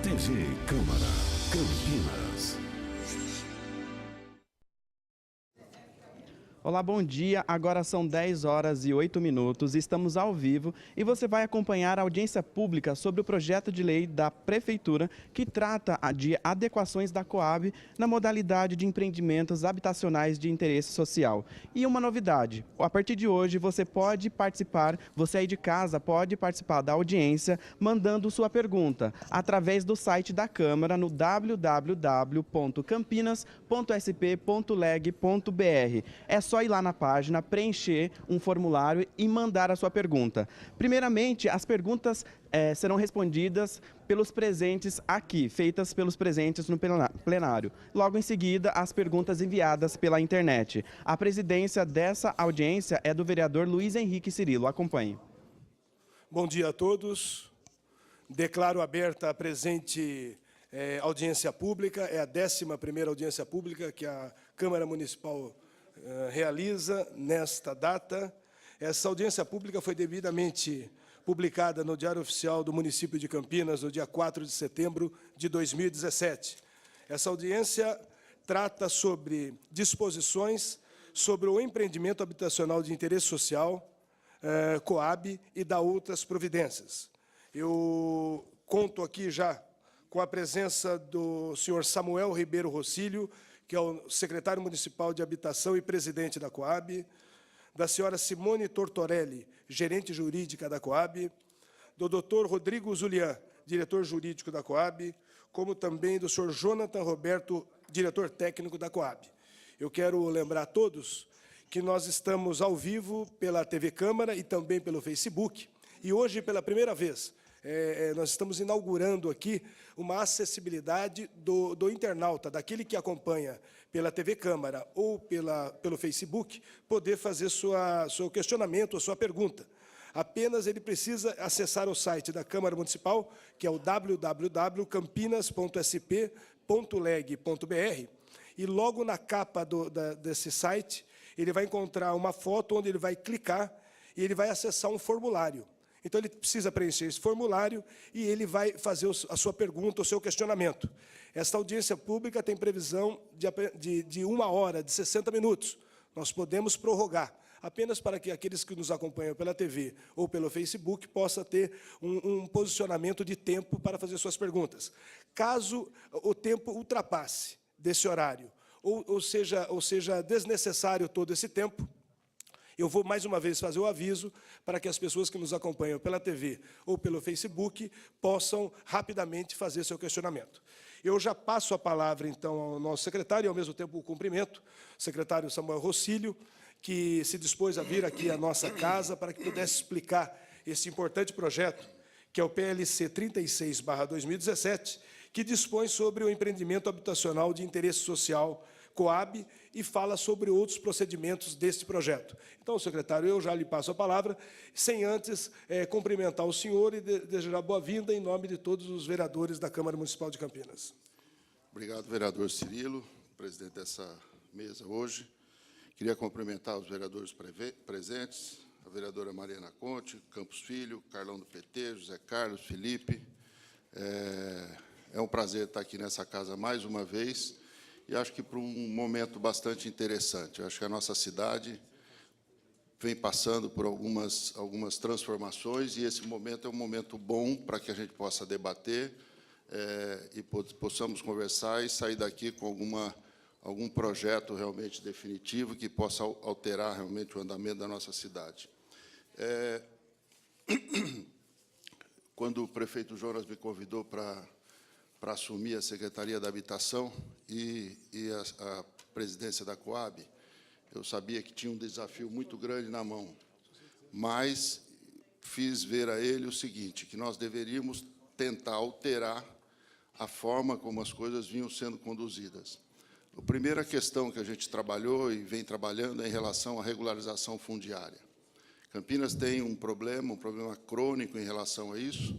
TV Câmara, Campinas. Olá, bom dia. Agora são 10 horas e 8 minutos. Estamos ao vivo e você vai acompanhar a audiência pública sobre o projeto de lei da Prefeitura que trata de adequações da Coab na modalidade de empreendimentos habitacionais de interesse social. E uma novidade, a partir de hoje você pode participar, você aí de casa pode participar da audiência mandando sua pergunta através do site da Câmara no www.campinas.sp.leg.br. É só ir lá na página, preencher um formulário e mandar a sua pergunta. Primeiramente, as perguntas serão respondidas pelos presentes aqui, feitas pelos presentes no plenário. Logo em seguida, as perguntas enviadas pela internet. A presidência dessa audiência é do vereador Luiz Henrique Cirilo. Acompanhe. Bom dia a todos. Declaro aberta a presente audiência pública. É a 11ª audiência pública que a Câmara Municipal realiza nesta data. Essa audiência pública foi devidamente publicada no Diário Oficial do município de Campinas, no dia 4 de setembro de 2017. Essa audiência trata sobre disposições sobre o empreendimento habitacional de interesse social, Coab, e da outras providências. Eu conto aqui já com a presença do senhor Samuel Ribeiro Rocílio, que é o secretário municipal de Habitação e presidente da Coab, da senhora Simone Tortorelli, gerente jurídica da Coab, do doutor Rodrigo Zulian, diretor jurídico da Coab, como também do senhor Jonathan Roberto, diretor técnico da Coab. Eu quero lembrar a todos que nós estamos ao vivo pela TV Câmara e também pelo Facebook, e hoje, pela primeira vez, nós estamos inaugurando aqui uma acessibilidade do internauta, daquele que acompanha pela TV Câmara ou pelo Facebook, poder fazer seu questionamento, a sua pergunta. Apenas ele precisa acessar o site da Câmara Municipal, que é o www.campinas.sp.leg.br, e logo na capa desse site, ele vai encontrar uma foto onde ele vai clicar e ele vai acessar um formulário. Então, ele precisa preencher esse formulário e ele vai fazer a sua pergunta, o seu questionamento. Esta audiência pública tem previsão de 1 hora, de 60 minutos. Nós podemos prorrogar, apenas para que aqueles que nos acompanham pela TV ou pelo Facebook possam ter um posicionamento de tempo para fazer suas perguntas. Caso o tempo ultrapasse desse horário, ou seja desnecessário todo esse tempo, eu vou, mais uma vez, fazer o aviso para que as pessoas que nos acompanham pela TV ou pelo Facebook possam rapidamente fazer seu questionamento. Eu já passo a palavra, então, ao nosso secretário e, ao mesmo tempo, o cumprimento, o secretário Samuel Rocílio, que se dispôs a vir aqui à nossa casa para que pudesse explicar esse importante projeto, que é o PLC 36/2017, que dispõe sobre o empreendimento habitacional de interesse social Coab e fala sobre outros procedimentos deste projeto. Então, secretário, eu já lhe passo a palavra, sem antes cumprimentar o senhor e desejar boa-vinda em nome de todos os vereadores da Câmara Municipal de Campinas. Obrigado, vereador Cirilo, presidente dessa mesa hoje. Queria cumprimentar os vereadores presentes, a vereadora Mariana Conte, Campos Filho, Carlão do PT, José Carlos, Felipe. É um prazer estar aqui nessa casa mais uma vez, e acho que para um momento bastante interessante. Eu acho que a nossa cidade vem passando por algumas transformações, e esse momento é um momento bom para que a gente possa debater e possamos conversar e sair daqui com algum projeto realmente definitivo que possa alterar realmente o andamento da nossa cidade. Quando o prefeito Jonas me convidou para assumir a Secretaria da Habitação e a presidência da Coab, eu sabia que tinha um desafio muito grande na mão, mas fiz ver a ele o seguinte, que nós deveríamos tentar alterar a forma como as coisas vinham sendo conduzidas. A primeira questão que a gente trabalhou e vem trabalhando é em relação à regularização fundiária. Campinas tem um problema crônico em relação a isso,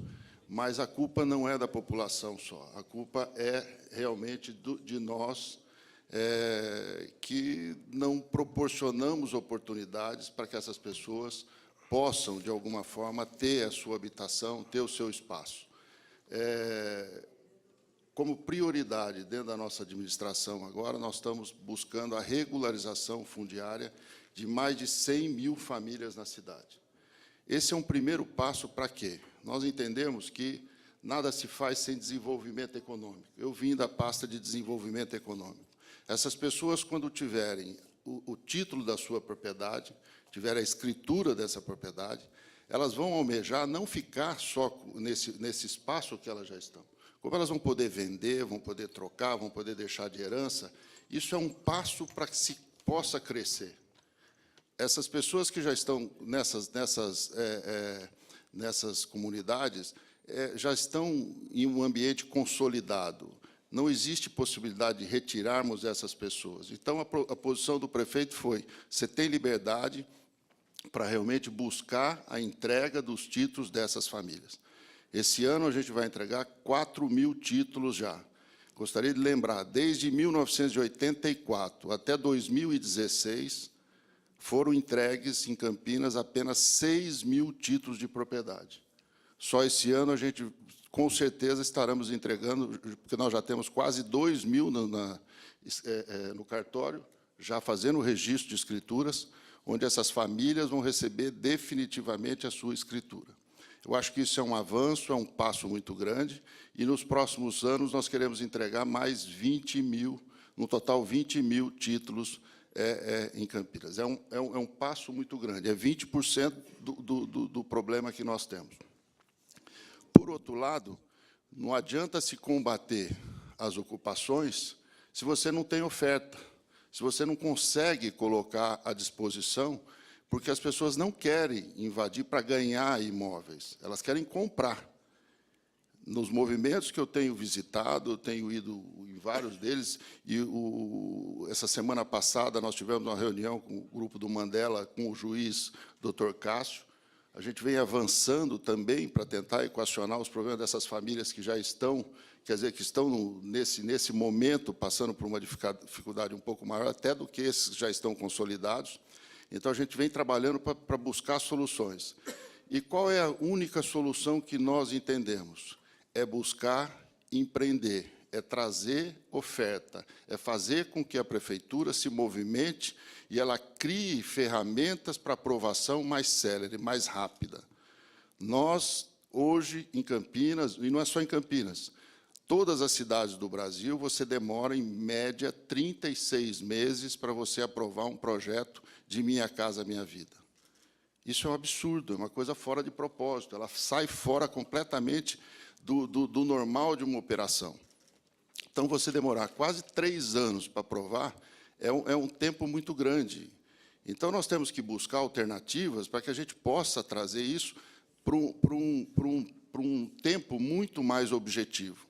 mas a culpa não é da população só, a culpa é realmente de nós, que não proporcionamos oportunidades para que essas pessoas possam, de alguma forma, ter a sua habitação, ter o seu espaço. como prioridade dentro da nossa administração agora, nós estamos buscando a regularização fundiária de mais de 100 mil famílias na cidade. Esse é um primeiro passo para quê? Nós entendemos que nada se faz sem desenvolvimento econômico. Eu vim da pasta de desenvolvimento econômico. Essas pessoas, quando tiverem o título da sua propriedade, tiverem a escritura dessa propriedade, elas vão almejar não ficar só nesse espaço que elas já estão. Como elas vão poder vender, vão poder trocar, vão poder deixar de herança, isso é um passo para que se possa crescer. Essas pessoas que já estão nessas comunidades já estão em um ambiente consolidado. Não existe possibilidade de retirarmos essas pessoas. Então, a posição do prefeito foi: você tem liberdade para realmente buscar a entrega dos títulos dessas famílias. Esse ano, a gente vai entregar 4.000 títulos já. Gostaria de lembrar, desde 1984 até 2016, foram entregues em Campinas apenas 6.000 títulos de propriedade. Só esse ano, a gente, com certeza, estaremos entregando, porque nós já temos quase 2.000 no cartório, já fazendo o registro de escrituras, onde essas famílias vão receber definitivamente a sua escritura. Eu acho que isso é um avanço, é um passo muito grande, e nos próximos anos nós queremos entregar mais 20.000, no total 20.000 títulos em Campinas. É um passo muito grande, é 20% do problema que nós temos. Por outro lado, não adianta se combater as ocupações se você não tem oferta, se você não consegue colocar à disposição, porque as pessoas não querem invadir para ganhar imóveis, elas querem comprar. Nos movimentos que eu tenho visitado, eu tenho ido em vários deles, e essa semana passada nós tivemos uma reunião com o grupo do Mandela, com o juiz Dr. Cássio. A gente vem avançando também para tentar equacionar os problemas dessas famílias que já estão, quer dizer, que estão nesse momento passando por uma dificuldade um pouco maior até do que esses que já estão consolidados. Então, a gente vem trabalhando para buscar soluções. E qual é a única solução que nós entendemos? É buscar empreender, é trazer oferta, é fazer com que a prefeitura se movimente e ela crie ferramentas para aprovação mais célere, mais rápida. Nós, hoje, em Campinas, e não é só em Campinas, todas as cidades do Brasil, você demora, em média, 36 meses para você aprovar um projeto de Minha Casa Minha Vida. Isso é um absurdo, é uma coisa fora de propósito, ela sai fora completamente do normal de uma operação. Então, você demorar quase 3 anos para aprovar é um tempo muito grande. Então, nós temos que buscar alternativas para que a gente possa trazer isso para um tempo muito mais objetivo.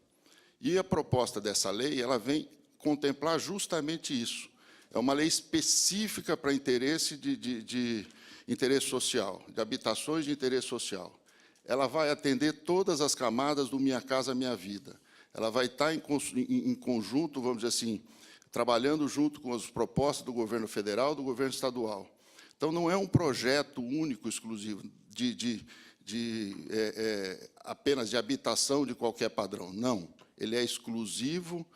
E a proposta dessa lei, ela vem contemplar justamente isso. É uma lei específica para interesse de interesse social, de habitações de interesse social. Ela vai atender todas as camadas do Minha Casa Minha Vida. Ela vai estar em conjunto, vamos dizer assim, trabalhando junto com as propostas do governo federal e do governo estadual. Então, não é um projeto único, exclusivo, apenas de habitação de qualquer padrão. Não, ele é exclusivo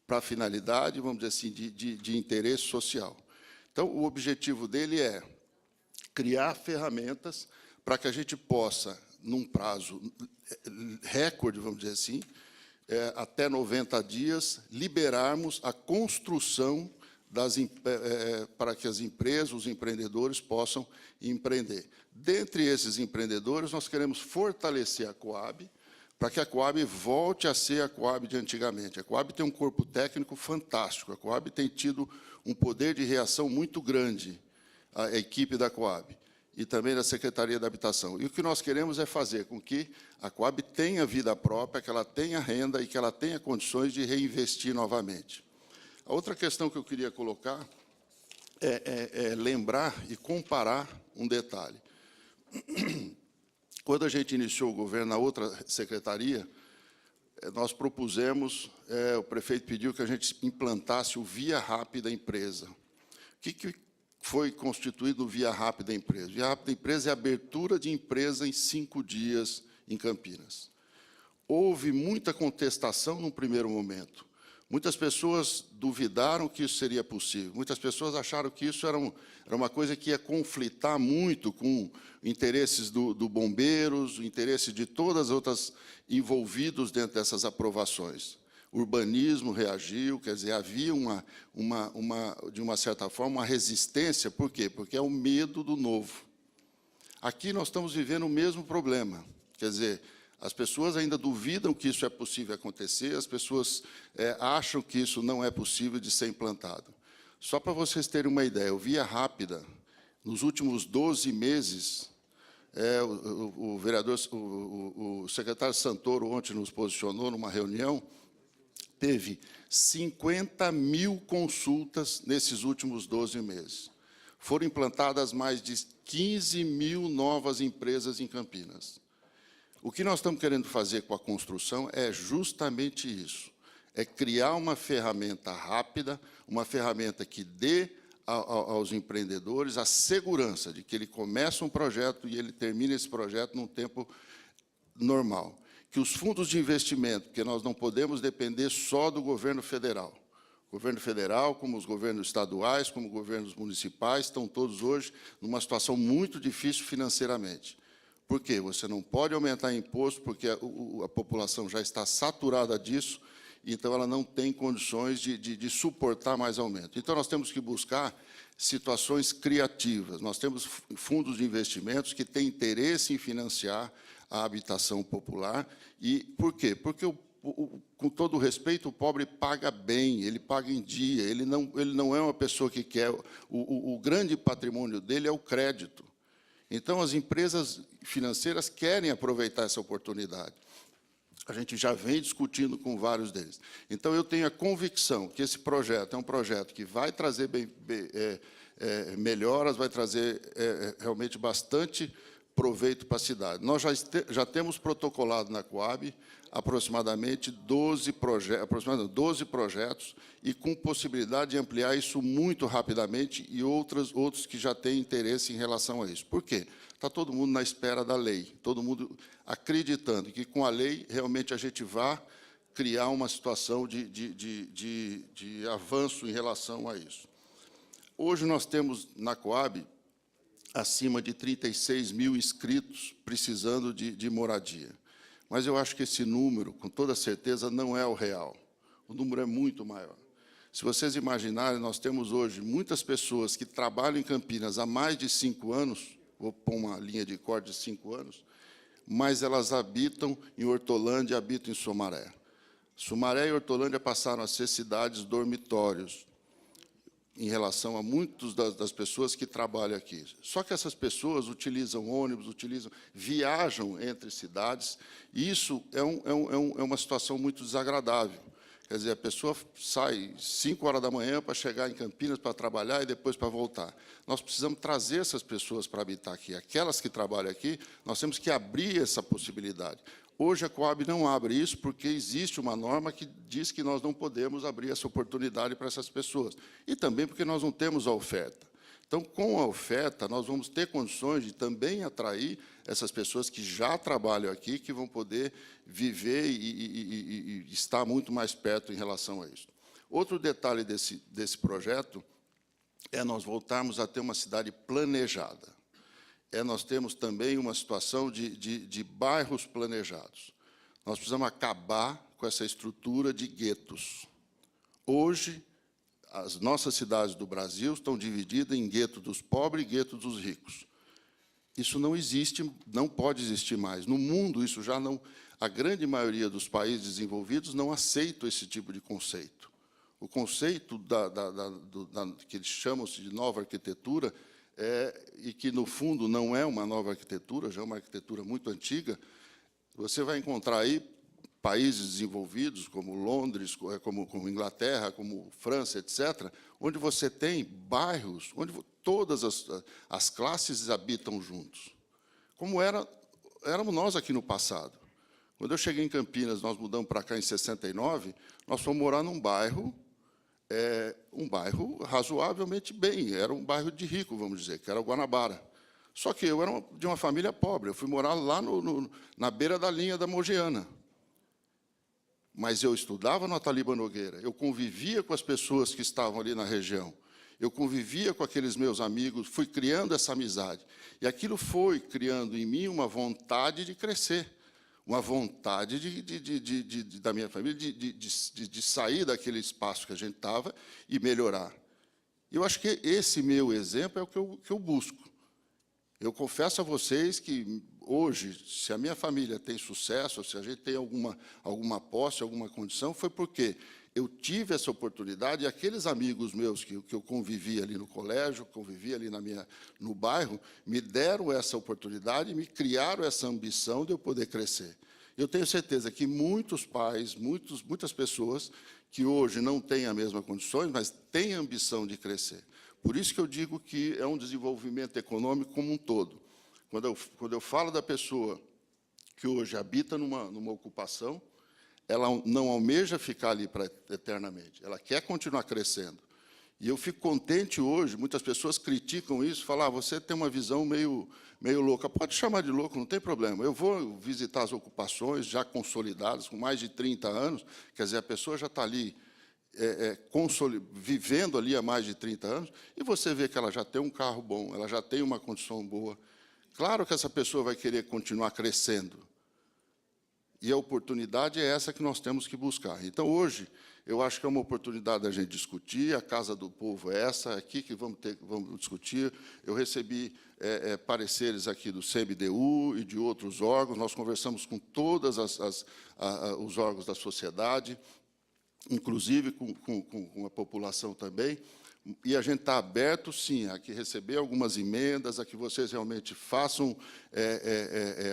para a finalidade, vamos dizer assim, de interesse social. Então, o objetivo dele é criar ferramentas para que a gente possa, num prazo recorde, vamos dizer assim, até 90 dias, liberarmos a construção para que as empresas, os empreendedores possam empreender. Dentre esses empreendedores, nós queremos fortalecer a Coab, para que a Coab volte a ser a Coab de antigamente. A Coab tem um corpo técnico fantástico, a Coab tem tido um poder de reação muito grande, a equipe da Coab, e também da Secretaria da Habitação. E o que nós queremos é fazer com que a Coab tenha vida própria, que ela tenha renda e que ela tenha condições de reinvestir novamente. A outra questão que eu queria colocar é lembrar e comparar um detalhe. Quando a gente iniciou o governo na outra secretaria, nós propusemos, o prefeito pediu que a gente implantasse o Via Rápida Empresa. O que foi constituído o Via Rápida Empresa? Via Rápida Empresa é a abertura de empresa em 5 dias em Campinas. houve muita contestação num primeiro momento. Muitas pessoas duvidaram que isso seria possível. Muitas pessoas acharam que isso era uma coisa que ia conflitar muito com interesses do bombeiros, o interesse de todas as outras envolvidos dentro dessas aprovações. O urbanismo reagiu, quer dizer, havia de uma certa forma, uma resistência. Por quê? Porque é o medo do novo. Aqui nós estamos vivendo o mesmo problema. Quer dizer, as pessoas ainda duvidam que isso é possível acontecer, as pessoas acham que isso não é possível de ser implantado. Só para vocês terem uma ideia, eu via rápida, nos últimos 12 meses, o secretário Santoro ontem nos posicionou numa reunião, teve 50 mil consultas nesses últimos 12 meses. Foram implantadas mais de 15 mil novas empresas em Campinas. O que nós estamos querendo fazer com a construção é justamente isso, é criar uma ferramenta rápida, uma ferramenta que dê aos empreendedores a segurança de que ele começa um projeto e ele termina esse projeto num tempo normal. Que os fundos de investimento, porque nós não podemos depender só do governo federal. O governo federal, como os governos estaduais, como os governos municipais, estão todos hoje numa situação muito difícil financeiramente. Por quê? Você não pode aumentar imposto, porque a população já está saturada disso, então ela não tem condições de suportar mais aumento. Então, nós temos que buscar situações criativas. Nós temos fundos de investimentos que têm interesse em financiar a habitação popular. E por quê? Porque, com todo o respeito, o pobre paga bem, ele paga em dia, ele não é uma pessoa que quer... O grande patrimônio dele é o crédito. Então, as empresas financeiras querem aproveitar essa oportunidade. A gente já vem discutindo com vários deles. Então, eu tenho a convicção que esse projeto é um projeto que vai trazer melhoras, vai trazer realmente bastante proveito para a cidade. Nós já temos protocolado na Coab aproximadamente 12 projetos e com possibilidade de ampliar isso muito rapidamente e outros que já têm interesse em relação a isso. Por quê? Está todo mundo na espera da lei, todo mundo acreditando que, com a lei, realmente a gente vai criar uma situação de avanço em relação a isso. Hoje nós temos na Coab acima de 36 mil inscritos precisando de moradia. Mas eu acho que esse número, com toda certeza, não é o real. O número é muito maior. Se vocês imaginarem, nós temos hoje muitas pessoas que trabalham em Campinas há mais de 5 anos, vou pôr uma linha de corte de 5 anos, mas elas habitam em Hortolândia, habitam em Sumaré. Sumaré e Hortolândia passaram a ser cidades dormitórios, em relação a muitas das pessoas que trabalham aqui. Só que essas pessoas utilizam ônibus, viajam entre cidades, e isso é uma situação muito desagradável. Quer dizer, a pessoa sai 5 horas da manhã para chegar em Campinas para trabalhar e depois para voltar. Nós precisamos trazer essas pessoas para habitar aqui. Aquelas que trabalham aqui, nós temos que abrir essa possibilidade. Hoje, a Coab não abre isso porque existe uma norma que diz que nós não podemos abrir essa oportunidade para essas pessoas. E também porque nós não temos a oferta. Então, com a oferta, nós vamos ter condições de também atrair essas pessoas que já trabalham aqui, que vão poder viver e estar muito mais perto em relação a isso. Outro detalhe desse projeto é nós voltarmos a ter uma cidade planejada. Nós temos também uma situação de bairros planejados. Nós precisamos acabar com essa estrutura de guetos. Hoje, as nossas cidades do Brasil estão divididas em gueto dos pobres e gueto dos ricos. Isso não existe, não pode existir mais. No mundo, isso já não... A grande maioria dos países desenvolvidos não aceita esse tipo de conceito. O conceito que eles chamam-se de nova arquitetura, e que, no fundo, não é uma nova arquitetura, já é uma arquitetura muito antiga, você vai encontrar aí países desenvolvidos, como Londres, como Inglaterra, como França, etc., onde você tem bairros onde todas as classes habitam juntos. Como éramos nós aqui no passado. Quando eu cheguei em Campinas, nós mudamos para cá em 69, nós fomos morar num bairro razoavelmente bem, era um bairro de rico, vamos dizer, que era o Guanabara. Só que eu era de uma família pobre, eu fui morar lá na beira da linha da Mogiana. mas eu estudava no Ataliba Nogueira, eu convivia com as pessoas que estavam ali na região, eu convivia com aqueles meus amigos, fui criando essa amizade. E aquilo foi criando em mim uma vontade de crescer, uma vontade da minha família de sair daquele espaço que a gente estava e melhorar. Eu acho que esse meu exemplo é o que eu busco. Eu confesso a vocês que, hoje, se a minha família tem sucesso, se a gente tem alguma posse, alguma condição, foi porque eu tive essa oportunidade, e aqueles amigos meus que eu convivi ali no colégio, convivi ali no bairro, me deram essa oportunidade, me criaram essa ambição de eu poder crescer. Eu tenho certeza que muitos pais, muitas pessoas que hoje não têm as mesmas condições, mas têm ambição de crescer. Por isso que eu digo que é um desenvolvimento econômico como um todo. Quando eu falo da pessoa que hoje habita numa ocupação, ela não almeja ficar ali eternamente, ela quer continuar crescendo. E eu fico contente hoje, muitas pessoas criticam isso, falam, você tem uma visão meio louca. Pode chamar de louco, não tem problema. Eu vou visitar as ocupações já consolidadas, com mais de 30 anos, quer dizer, a pessoa já está ali vivendo ali há mais de 30 anos, e você vê que ela já tem um carro bom, ela já tem uma condição boa. Claro que essa pessoa vai querer continuar crescendo. E a oportunidade é essa que nós temos que buscar. Então, hoje, eu acho que é uma oportunidade da gente discutir, a Casa do Povo é essa, aqui que vamos discutir. Eu recebi pareceres aqui do CMDU e de outros órgãos, nós conversamos com todos os órgãos da sociedade, inclusive com a população também, e a gente está aberto, sim, a que receber algumas emendas, a que vocês realmente façam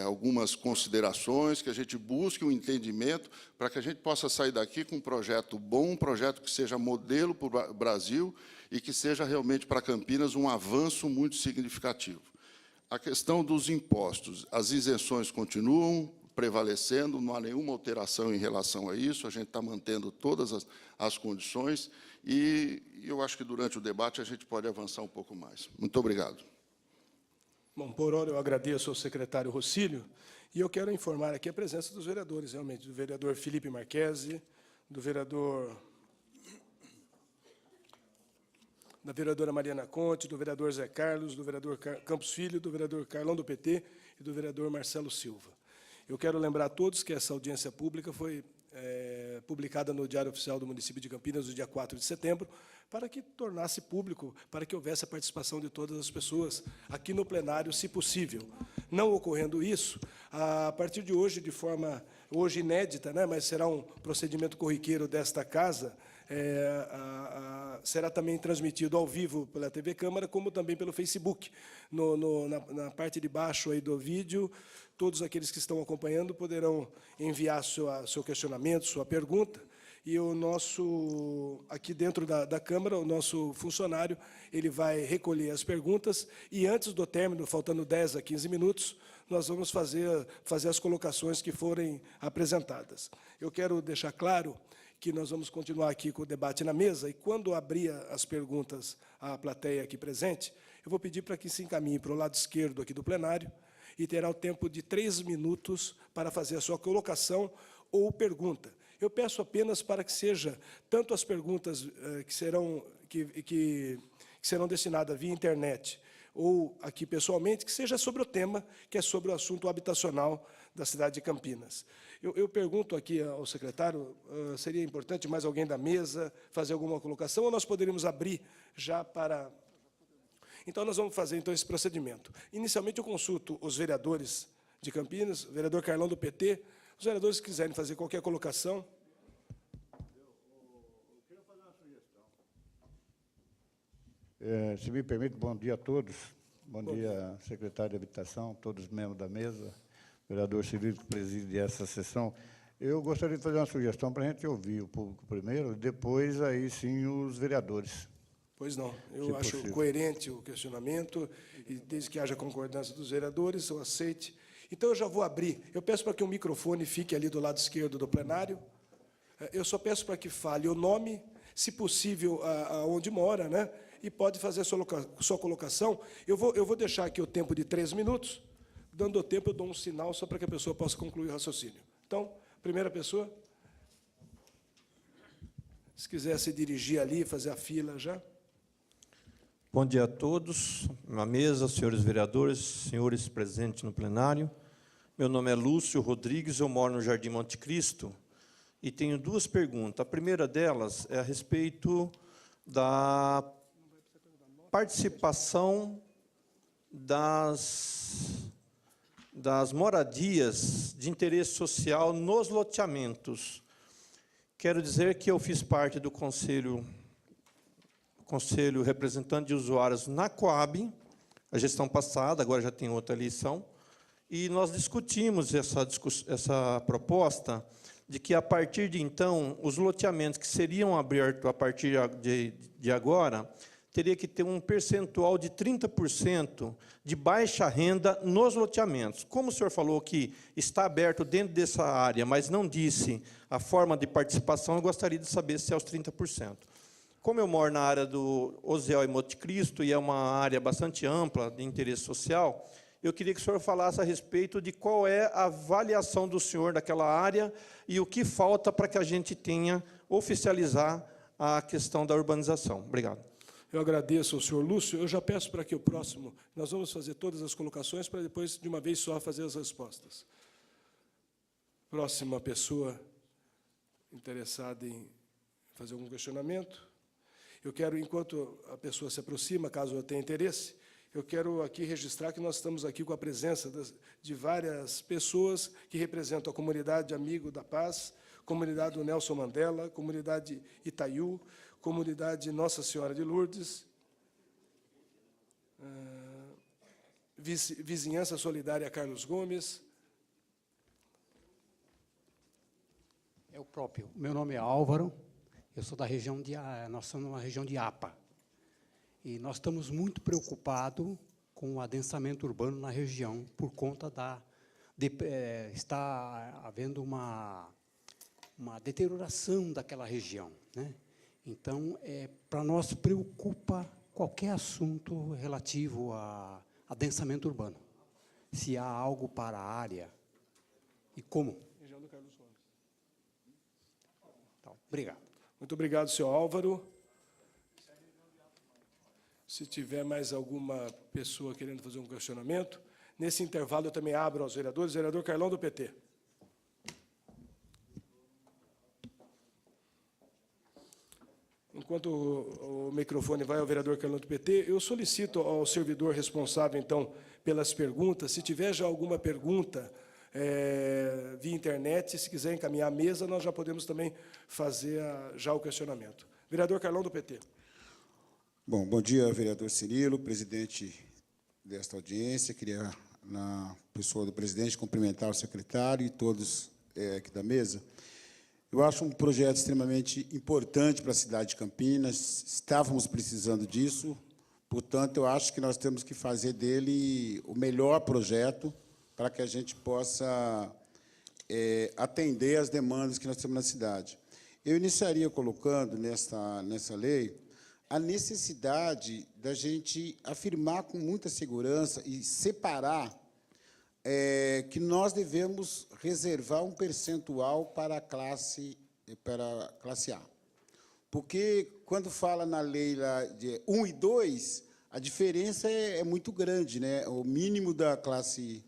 algumas considerações, que a gente busque um entendimento para que a gente possa sair daqui com um projeto bom, um projeto que seja modelo para o Brasil e que seja realmente para Campinas um avanço muito significativo. A questão dos impostos, as isenções continuam prevalecendo, não há nenhuma alteração em relação a isso, a gente está mantendo todas as condições, e eu acho que durante o debate a gente pode avançar um pouco mais. Muito obrigado. Bom, por hora eu agradeço ao secretário Rossílio, e eu quero informar aqui a presença dos vereadores, realmente, do vereador Felipe Marquesi, da vereadora Mariana Conte, do vereador Zé Carlos, do vereador Campos Filho, do vereador Carlão do PT e do vereador Marcelo Silva. Eu quero lembrar a todos que essa audiência pública foi publicada no Diário Oficial do Município de Campinas, no dia 4 de setembro, para que tornasse público, para que houvesse a participação de todas as pessoas aqui no plenário, se possível. Não ocorrendo isso, a partir de hoje, de forma hoje inédita, né, mas será um procedimento corriqueiro desta casa, será também transmitido ao vivo pela TV Câmara, como também pelo Facebook. Na parte de baixo aí do vídeo, todos aqueles que estão acompanhando poderão enviar seu questionamento, sua pergunta, e o nosso, aqui dentro da Câmara, o nosso funcionário, ele vai recolher as perguntas, e antes do término, faltando 10 a 15 minutos, nós vamos fazer as colocações que forem apresentadas. Eu quero deixar claro que nós vamos continuar aqui com o debate na mesa, e quando abrir as perguntas à plateia aqui presente, eu vou pedir para que se encaminhe para o lado esquerdo aqui do plenário, e terá o tempo de 3 minutos para fazer a sua colocação ou pergunta. Eu peço apenas para que seja tanto as perguntas que serão destinadas via internet ou aqui pessoalmente, que seja sobre o tema, que é sobre o assunto habitacional da cidade de Campinas. Eu pergunto aqui ao secretário, seria importante mais alguém da mesa fazer alguma colocação, ou nós poderíamos abrir já para... Então, nós vamos fazer então esse procedimento. Inicialmente, eu consulto os vereadores de Campinas, o vereador Carlão do PT, os vereadores que quiserem fazer qualquer colocação. Eu queria fazer uma sugestão. Se me permite, bom dia a todos. Bom dia, secretário de Habitação, todos os membros da mesa, vereador Cirilo, que preside essa sessão. Eu gostaria de fazer uma sugestão para a gente ouvir o público primeiro, e depois, aí sim, os vereadores. Pois não. Eu acho coerente o questionamento, e desde que haja concordância dos vereadores, eu aceite. Então, eu já vou abrir. Eu peço para que o microfone fique ali do lado esquerdo do plenário. Eu só peço para que fale o nome, se possível, aonde mora, né? E pode fazer a sua colocação. Eu vou deixar aqui o tempo de 3 minutos. Dando o tempo, eu dou um sinal só para que a pessoa possa concluir o raciocínio. Então, primeira pessoa. Se quiser se dirigir ali, fazer a fila já. Bom dia a todos, na mesa, senhores vereadores, senhores presentes no plenário. Meu nome é Lúcio Rodrigues, eu moro no Jardim Monte Cristo e tenho duas perguntas. A primeira delas é a respeito da participação das moradias de interesse social nos loteamentos. Quero dizer que eu fiz parte do Conselho Representante de Usuários na Coab, a gestão passada, agora já tem outra eleição, e nós discutimos essa proposta de que, a partir de então, os loteamentos que seriam abertos a partir de agora, teria que ter um percentual de 30% de baixa renda nos loteamentos. Como o senhor falou que está aberto dentro dessa área, mas não disse a forma de participação, eu gostaria de saber se é os 30%. Como eu moro na área do Osiel e Monte Cristo, e é uma área bastante ampla de interesse social, eu queria que o senhor falasse a respeito de qual é a avaliação do senhor daquela área e o que falta para que a gente tenha oficializar a questão da urbanização. Obrigado. Eu agradeço ao senhor Lúcio. Eu já peço para que o próximo... Nós vamos fazer todas as colocações para depois, de uma vez só, fazer as respostas. Próxima pessoa interessada em fazer algum questionamento. Eu quero, enquanto a pessoa se aproxima, caso eu tenha interesse, eu quero aqui registrar que nós estamos aqui com a presença de várias pessoas que representam a comunidade Amigo da Paz, comunidade do Nelson Mandela, comunidade Itaiú, comunidade Nossa Senhora de Lourdes, Vizinhança Solidária Carlos Gomes. É o próprio. Meu nome é Álvaro, eu sou da região nós somos uma região de APA. E nós estamos muito preocupados com o adensamento urbano na região, por conta está havendo uma deterioração daquela região, né? Então, para nós preocupa qualquer assunto relativo a adensamento urbano. Se há algo para a área e como. Região do Carlos Gomes. Então, obrigado. Muito obrigado, senhor Álvaro. Se tiver mais alguma pessoa querendo fazer um questionamento, nesse intervalo eu também abro aos vereadores. Vereador Carlão, do PT. Enquanto o microfone vai ao vereador Carlão do PT, eu solicito ao servidor responsável, então, pelas perguntas, se tiver já alguma pergunta via internet, se quiser encaminhar à mesa, nós já podemos também fazer já o questionamento. Vereador Carlão do PT. Bom dia, vereador Cirilo, presidente desta audiência. Queria, na pessoa do presidente, cumprimentar o secretário e todos aqui da mesa. Eu acho um projeto extremamente importante para a cidade de Campinas, estávamos precisando disso, portanto, eu acho que nós temos que fazer dele o melhor projeto para que a gente possa atender às demandas que nós temos na cidade. Eu iniciaria colocando nessa lei a necessidade da gente afirmar com muita segurança e separar que nós devemos reservar um percentual para a classe A. Porque, quando fala na lei lá de 1 e 2, a diferença é muito grande, né? O mínimo da classe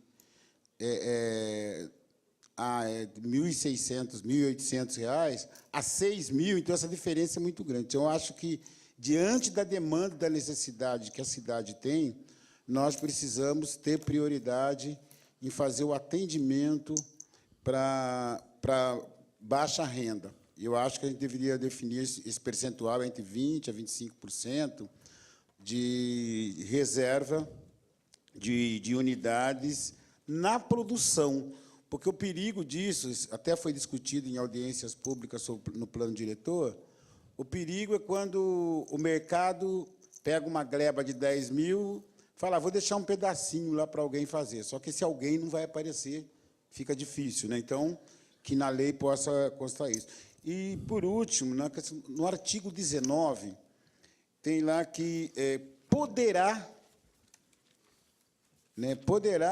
A é de R$ 1.600, R$ 1.800 a R$ 6.000, então essa diferença é muito grande. Então, eu acho que, diante da demanda e da necessidade que a cidade tem, nós precisamos ter prioridade em fazer o atendimento para baixa renda. Eu acho que a gente deveria definir esse percentual entre 20% a 25% de reserva de unidades na produção, porque o perigo disso, até foi discutido em audiências públicas no plano diretor, o perigo é quando o mercado pega uma gleba de 10 mil, fala, vou deixar um pedacinho lá para alguém fazer, só que esse alguém não vai aparecer, fica difícil, né? Então, que na lei possa constar isso. E, por último, no artigo 19, tem lá que poderá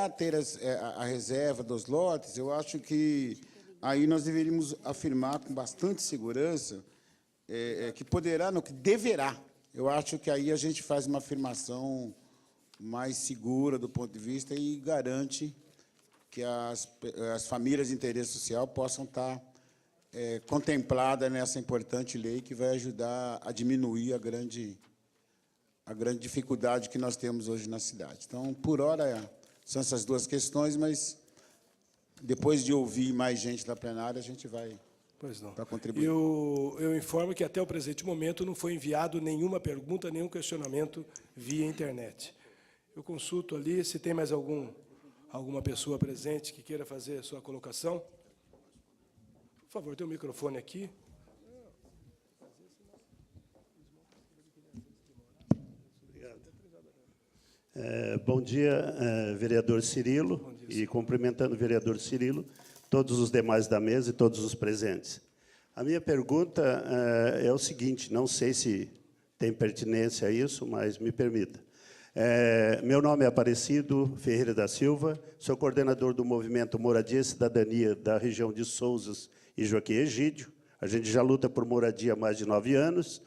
ter a reserva dos lotes. Eu acho que aí nós deveríamos afirmar com bastante segurança que poderá, não, que deverá. Eu acho que aí a gente faz uma afirmação mais segura do ponto de vista e garante que as famílias de interesse social possam estar contempladas nessa importante lei que vai ajudar a diminuir a grande dificuldade que nós temos hoje na cidade. Então, por hora, são essas duas questões, mas depois de ouvir mais gente da plenária, a gente vai para contribuir. Eu informo que até o presente momento não foi enviado nenhuma pergunta, nenhum questionamento via internet. Eu consulto ali se tem mais alguma pessoa presente que queira fazer a sua colocação. Por favor, tem um microfone aqui. Bom dia, vereador Cirilo, e cumprimentando o vereador Cirilo, todos os demais da mesa e todos os presentes. A minha pergunta é o seguinte, não sei se tem pertinência a isso, mas me permita. Meu nome é Aparecido Ferreira da Silva, sou coordenador do movimento Moradia e Cidadania da região de Souzas e Joaquim Egídio. A gente já luta por moradia há mais de 9 anos,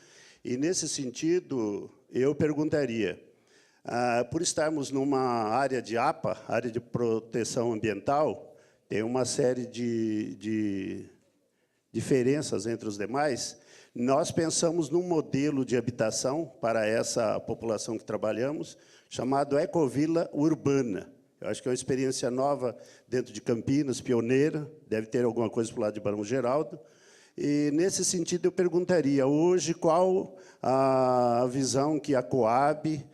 e, nesse sentido, eu perguntaria, por estarmos numa área de APA, área de proteção ambiental, tem uma série de diferenças entre os demais. Nós pensamos num modelo de habitação para essa população que trabalhamos, chamado Ecovila Urbana. Eu acho que é uma experiência nova dentro de Campinas, pioneira, deve ter alguma coisa para o lado de Barão Geraldo. E, nesse sentido, eu perguntaria, hoje, qual a visão que a Coab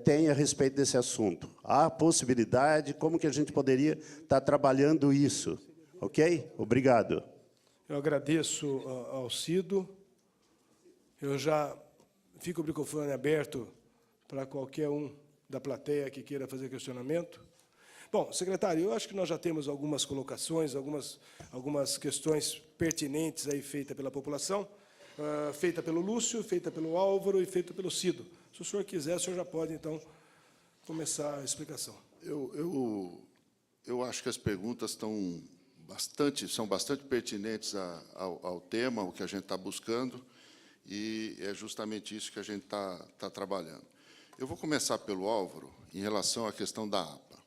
tem a respeito desse assunto? Há possibilidade? Como que a gente poderia estar trabalhando isso? Ok? Obrigado. Eu agradeço ao Cido. Eu já fico o microfone aberto para qualquer um da plateia que queira fazer questionamento. Bom, secretário, eu acho que nós já temos algumas colocações, algumas questões pertinentes aí feitas pela população, feita pelo Lúcio, feita pelo Álvaro e feita pelo Cido. Se o senhor quiser, o senhor já pode, então, começar a explicação. Eu acho que as perguntas são bastante pertinentes ao tema, o que a gente está buscando, e é justamente isso que a gente está trabalhando. Eu vou começar pelo Álvaro, em relação à questão da APA.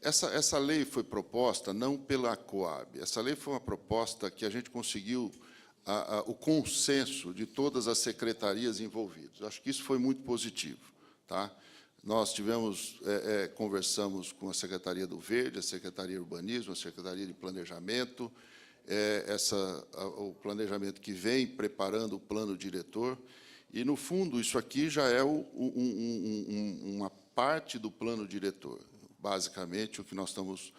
Essa lei foi proposta não pela Coab, essa lei foi uma proposta que a gente conseguiu o consenso de todas as secretarias envolvidas. Acho que isso foi muito positivo. Tá? Nós conversamos com a Secretaria do Verde, a Secretaria de Urbanismo, a Secretaria de Planejamento, o planejamento que vem preparando o plano diretor, e, no fundo, isso aqui já é uma parte do plano diretor, basicamente, o que nós estamos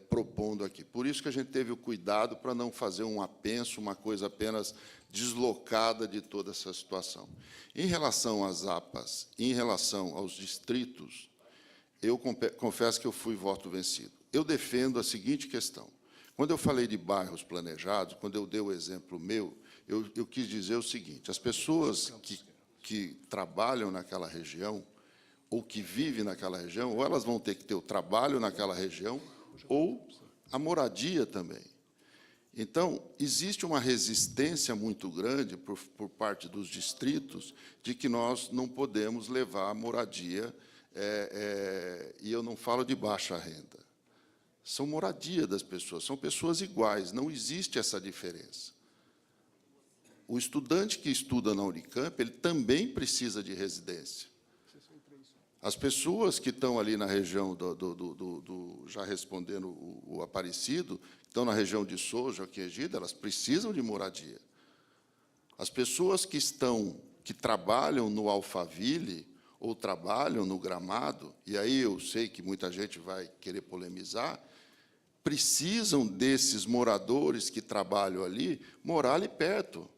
propondo aqui. Por isso que a gente teve o cuidado para não fazer um apenso, uma coisa apenas deslocada de toda essa situação. Em relação às APAs, em relação aos distritos, eu confesso que eu fui voto vencido. Eu defendo a seguinte questão. Quando eu falei de bairros planejados, quando eu dei o exemplo meu, eu quis dizer o seguinte, as pessoas que trabalham naquela região, ou que vivem naquela região, ou elas vão ter que ter o trabalho naquela região, ou a moradia também. Então, existe uma resistência muito grande por parte dos distritos de que nós não podemos levar a moradia, e eu não falo de baixa renda. São moradia das pessoas, são pessoas iguais, não existe essa diferença. O estudante que estuda na Unicamp, ele também precisa de residência. As pessoas que estão ali na região já respondendo o Aparecido, estão na região de Souza, Joaquim Egídio, elas precisam de moradia. As pessoas que trabalham no Alphaville ou trabalham no Gramado, e aí eu sei que muita gente vai querer polemizar, precisam desses moradores que trabalham ali morar ali perto.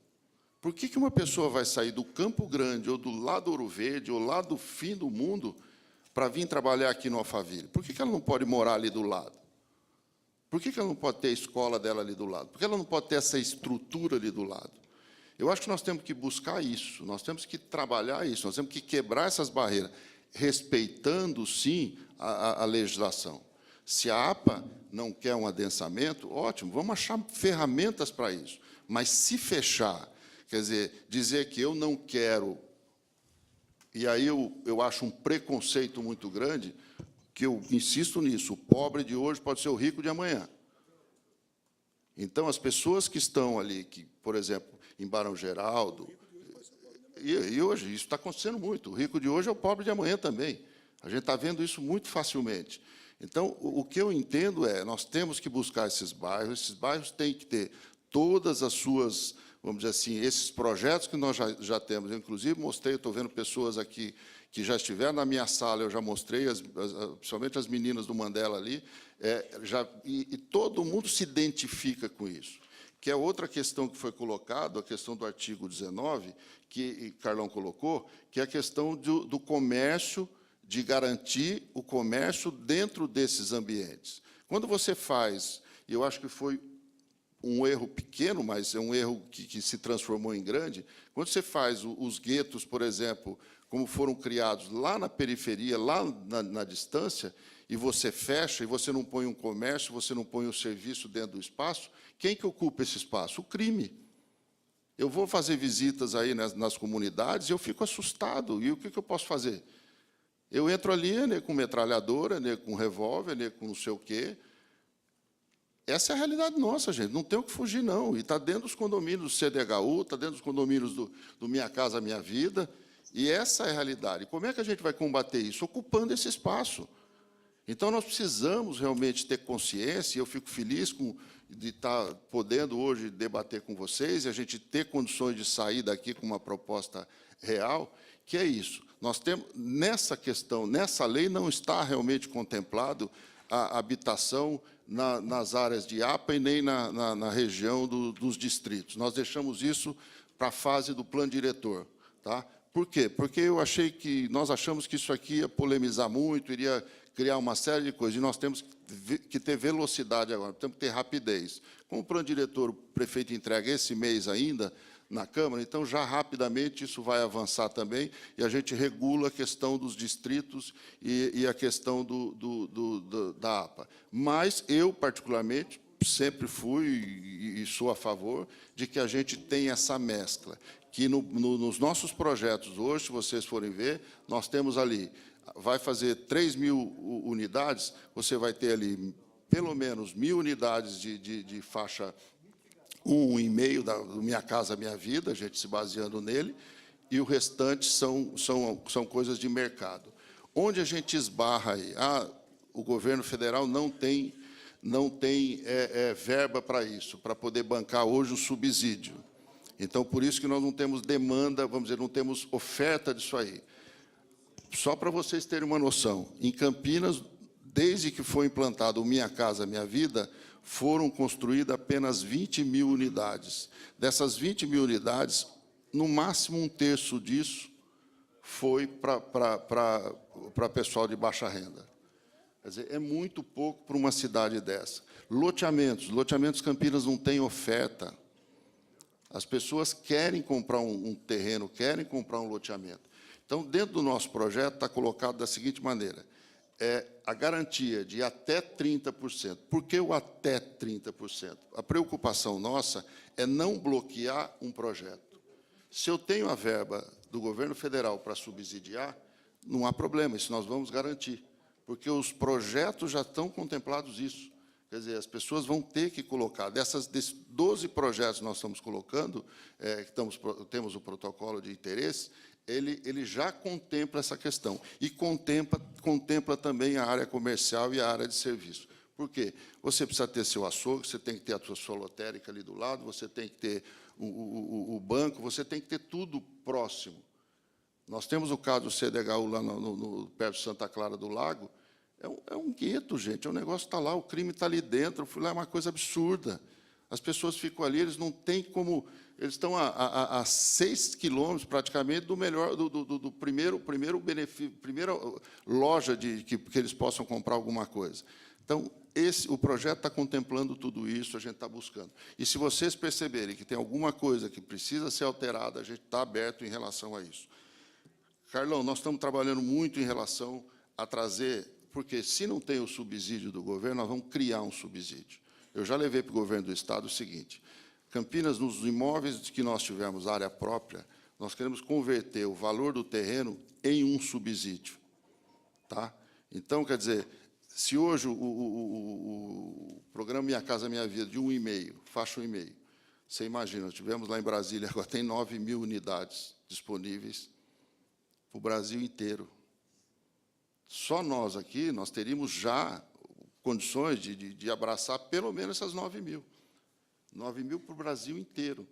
Por que uma pessoa vai sair do Campo Grande, ou do lado do Ouro Verde, ou lá do fim do mundo, para vir trabalhar aqui no Alphaville? Por que ela não pode morar ali do lado? Por que ela não pode ter a escola dela ali do lado? Por que ela não pode ter essa estrutura ali do lado? Eu acho que nós temos que buscar isso, nós temos que trabalhar isso, nós temos que quebrar essas barreiras, respeitando, sim, a legislação. Se a APA não quer um adensamento, ótimo, vamos achar ferramentas para isso. Mas se fechar, quer dizer, dizer que eu não quero, e aí eu acho um preconceito muito grande, que eu insisto nisso, o pobre de hoje pode ser o rico de amanhã. Então, as pessoas que estão ali, que, por exemplo, em Barão Geraldo, e hoje isso está acontecendo muito, o rico de hoje é o pobre de amanhã também. A gente está vendo isso muito facilmente. Então, o que eu entendo é, nós temos que buscar esses bairros têm que ter todas as suas, vamos dizer assim, esses projetos que nós já temos. Eu, inclusive, mostrei, estou vendo pessoas aqui que já estiveram na minha sala, eu já mostrei, principalmente as meninas do Mandela ali, e todo mundo se identifica com isso. Que é outra questão que foi colocada, a questão do artigo 19, que Carlão colocou, que é a questão do comércio, de garantir o comércio dentro desses ambientes. Quando você faz, e eu acho que foi um erro pequeno, mas é um erro que se transformou em grande, quando você faz os guetos, por exemplo, como foram criados lá na periferia, lá na distância, e você fecha, e você não põe um comércio, você não põe um serviço dentro do espaço, quem que ocupa esse espaço? O crime. Eu vou fazer visitas aí nas comunidades e eu fico assustado. E o que eu posso fazer? Eu entro ali, né, com metralhadora, né, com revólver, né, com não sei o quê. Essa é a realidade nossa, gente. Não tem o que fugir, não. E está dentro dos condomínios do CDHU, está dentro dos condomínios do Minha Casa Minha Vida. E essa é a realidade. E como é que a gente vai combater isso? Ocupando esse espaço. Então, nós precisamos realmente ter consciência, e eu fico feliz de estar podendo hoje debater com vocês, e a gente ter condições de sair daqui com uma proposta real, que é isso. Nós temos, nessa questão, nessa lei, não está realmente contemplado a habitação nas áreas de APA e nem na região dos distritos. Nós deixamos isso para a fase do plano diretor. Tá? Por quê? Porque nós achamos que isso aqui ia polemizar muito, iria criar uma série de coisas, e nós temos que ter velocidade agora, temos que ter rapidez. Como o plano diretor, o prefeito entrega esse mês ainda na Câmara, então, já rapidamente, isso vai avançar também, e a gente regula a questão dos distritos e a questão da APA. Mas eu, particularmente, sempre fui e sou a favor de que a gente tenha essa mescla, que nos nossos projetos hoje, se vocês forem ver, nós temos ali, vai fazer 3.000 unidades, você vai ter ali pelo menos 1.000 unidades de faixa 1,5 do Minha Casa Minha Vida, a gente se baseando nele, e o restante são coisas de mercado. Onde a gente esbarra aí? O governo federal não tem verba para isso, para poder bancar hoje o subsídio. Então, por isso que nós não temos demanda, vamos dizer, não temos oferta disso aí. Só para vocês terem uma noção, em Campinas, desde que foi implantado o Minha Casa Minha Vida, foram construídas apenas 20.000 unidades. Dessas 20.000 unidades, no máximo 1/3 disso foi para pessoal de baixa renda. Quer dizer, é muito pouco para uma cidade dessa. Loteamentos Campinas não tem oferta. As pessoas querem comprar um terreno, querem comprar um loteamento. Então, dentro do nosso projeto, está colocado da seguinte maneira, a garantia de até 30%. Por que o até 30%? A preocupação nossa é não bloquear um projeto. Se eu tenho a verba do governo federal para subsidiar, não há problema, isso nós vamos garantir, porque os projetos já estão contemplados isso. Quer dizer, as pessoas vão ter que colocar, desses 12 projetos que nós estamos colocando, temos o protocolo de interesse, ele já contempla essa questão. E contempla também a área comercial e a área de serviço. Por quê? Você precisa ter seu açougue, você tem que ter a sua lotérica ali do lado, você tem que ter o banco, você tem que ter tudo próximo. Nós temos o caso do CDHU lá perto de Santa Clara do Lago, é um gueto, gente, o negócio está lá, o crime está ali dentro, eu fui lá, é uma coisa absurda. As pessoas ficam ali, eles não têm como... Eles estão a 6 quilômetros, praticamente, do primeiro benefício, primeira loja que eles possam comprar alguma coisa. Então, o projeto está contemplando tudo isso, a gente está buscando. E, se vocês perceberem que tem alguma coisa que precisa ser alterada, a gente está aberto em relação a isso. Carlão, nós estamos trabalhando muito em relação a trazer... Porque, se não tem o subsídio do governo, nós vamos criar um subsídio. Eu já levei para o governo do Estado o seguinte... Campinas, nos imóveis de que nós tivermos área própria, nós queremos converter o valor do terreno em um subsídio. Tá? Então, quer dizer, se hoje o programa Minha Casa Minha Vida, de 1,5, faixa 1,5, você imagina, nós tivemos lá em Brasília, agora tem 9.000 unidades disponíveis para o Brasil inteiro. Só nós aqui, nós teríamos já condições de abraçar pelo menos essas 9.000. 9.000 para o Brasil inteiro.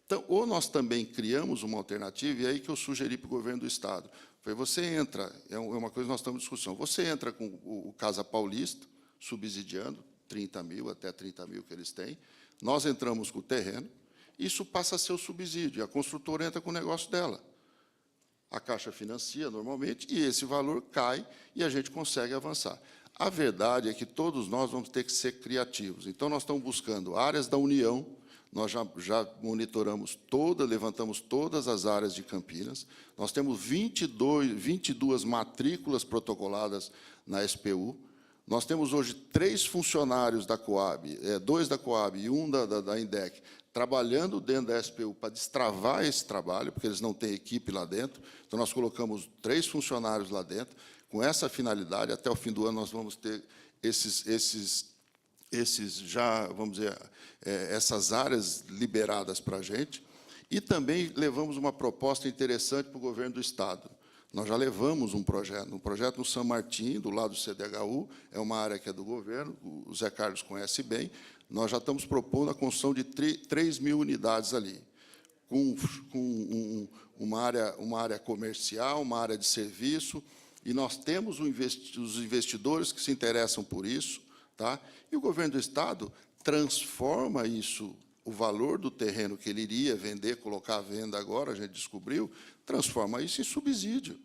Então, ou nós também criamos uma alternativa, e aí que eu sugeri para o governo do Estado. Foi, você entra, é uma coisa que nós estamos em discussão, você entra com o Casa Paulista, subsidiando 30.000, até 30.000 que eles têm, nós entramos com o terreno, isso passa a ser o subsídio, a construtora entra com o negócio dela. A Caixa financia normalmente, e esse valor cai, e a gente consegue avançar. A verdade é que todos nós vamos ter que ser criativos. Então, nós estamos buscando áreas da União, nós já monitoramos levantamos todas as áreas de Campinas, nós temos 22 matrículas protocoladas na SPU, nós temos hoje 3 funcionários da Coab, 2 da Coab e 1 da INDEC, trabalhando dentro da SPU para destravar esse trabalho, porque eles não têm equipe lá dentro. Então, nós colocamos 3 funcionários lá dentro. Com essa finalidade, até o fim do ano, nós vamos ter esses já, vamos dizer, essas áreas liberadas para a gente. E também levamos uma proposta interessante para o governo do Estado. Nós já levamos um projeto no São Martim, do lado do CDHU, é uma área que é do governo, o Zé Carlos conhece bem. Nós já estamos propondo a construção de 3.000 unidades ali, com uma área comercial, uma área de serviço, e nós temos os investidores que se interessam por isso, tá? E o governo do Estado transforma isso, o valor do terreno que ele iria vender, colocar à venda agora, a gente descobriu, transforma isso em subsídio.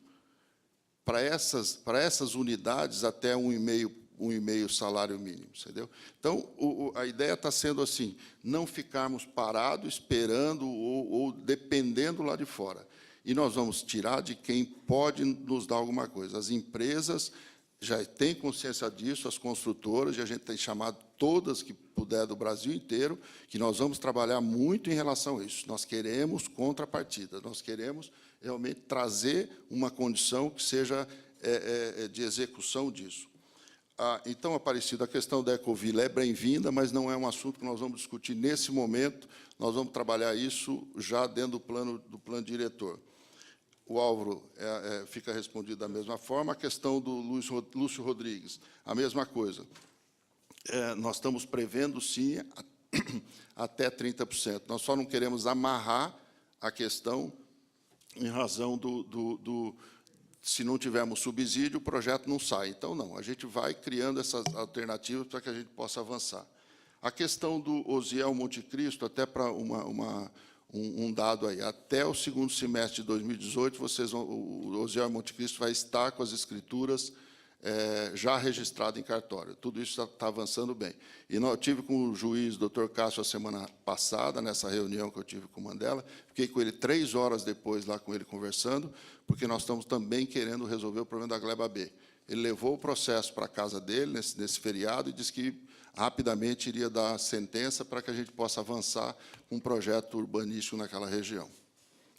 Para essas unidades, até 1,5 salário mínimo, entendeu? Então, a ideia está sendo assim, não ficarmos parados, esperando ou dependendo lá de fora. E nós vamos tirar de quem pode nos dar alguma coisa. As empresas já têm consciência disso, as construtoras, e a gente tem chamado todas que puder do Brasil inteiro, que nós vamos trabalhar muito em relação a isso. Nós queremos contrapartida, nós queremos realmente trazer uma condição que seja de execução disso. Então, Aparecido, a questão da Ecovila é bem-vinda, mas não é um assunto que nós vamos discutir nesse momento, nós vamos trabalhar isso já dentro do plano diretor. O Álvaro fica respondido da mesma forma. A questão do Lúcio Rodrigues, a mesma coisa. Nós estamos prevendo, sim, até 30%. Nós só não queremos amarrar a questão em razão se não tivermos subsídio, o projeto não sai. Então, não, a gente vai criando essas alternativas para que a gente possa avançar. A questão do Osiel Monte Cristo, até para um dado aí, até o segundo semestre de 2018, o Osiel Monte Cristo vai estar com as escrituras já registradas em cartório. Tudo isso está avançando bem. E eu tive com o juiz, doutor Cássio, a semana passada, nessa reunião que eu tive com o Mandela, fiquei com ele 3 horas depois, lá com ele conversando, porque nós estamos também querendo resolver o problema da Gleba B. Ele levou o processo para a casa dele, nesse feriado, e disse que rapidamente iria dar sentença para que a gente possa avançar com um projeto urbanístico naquela região.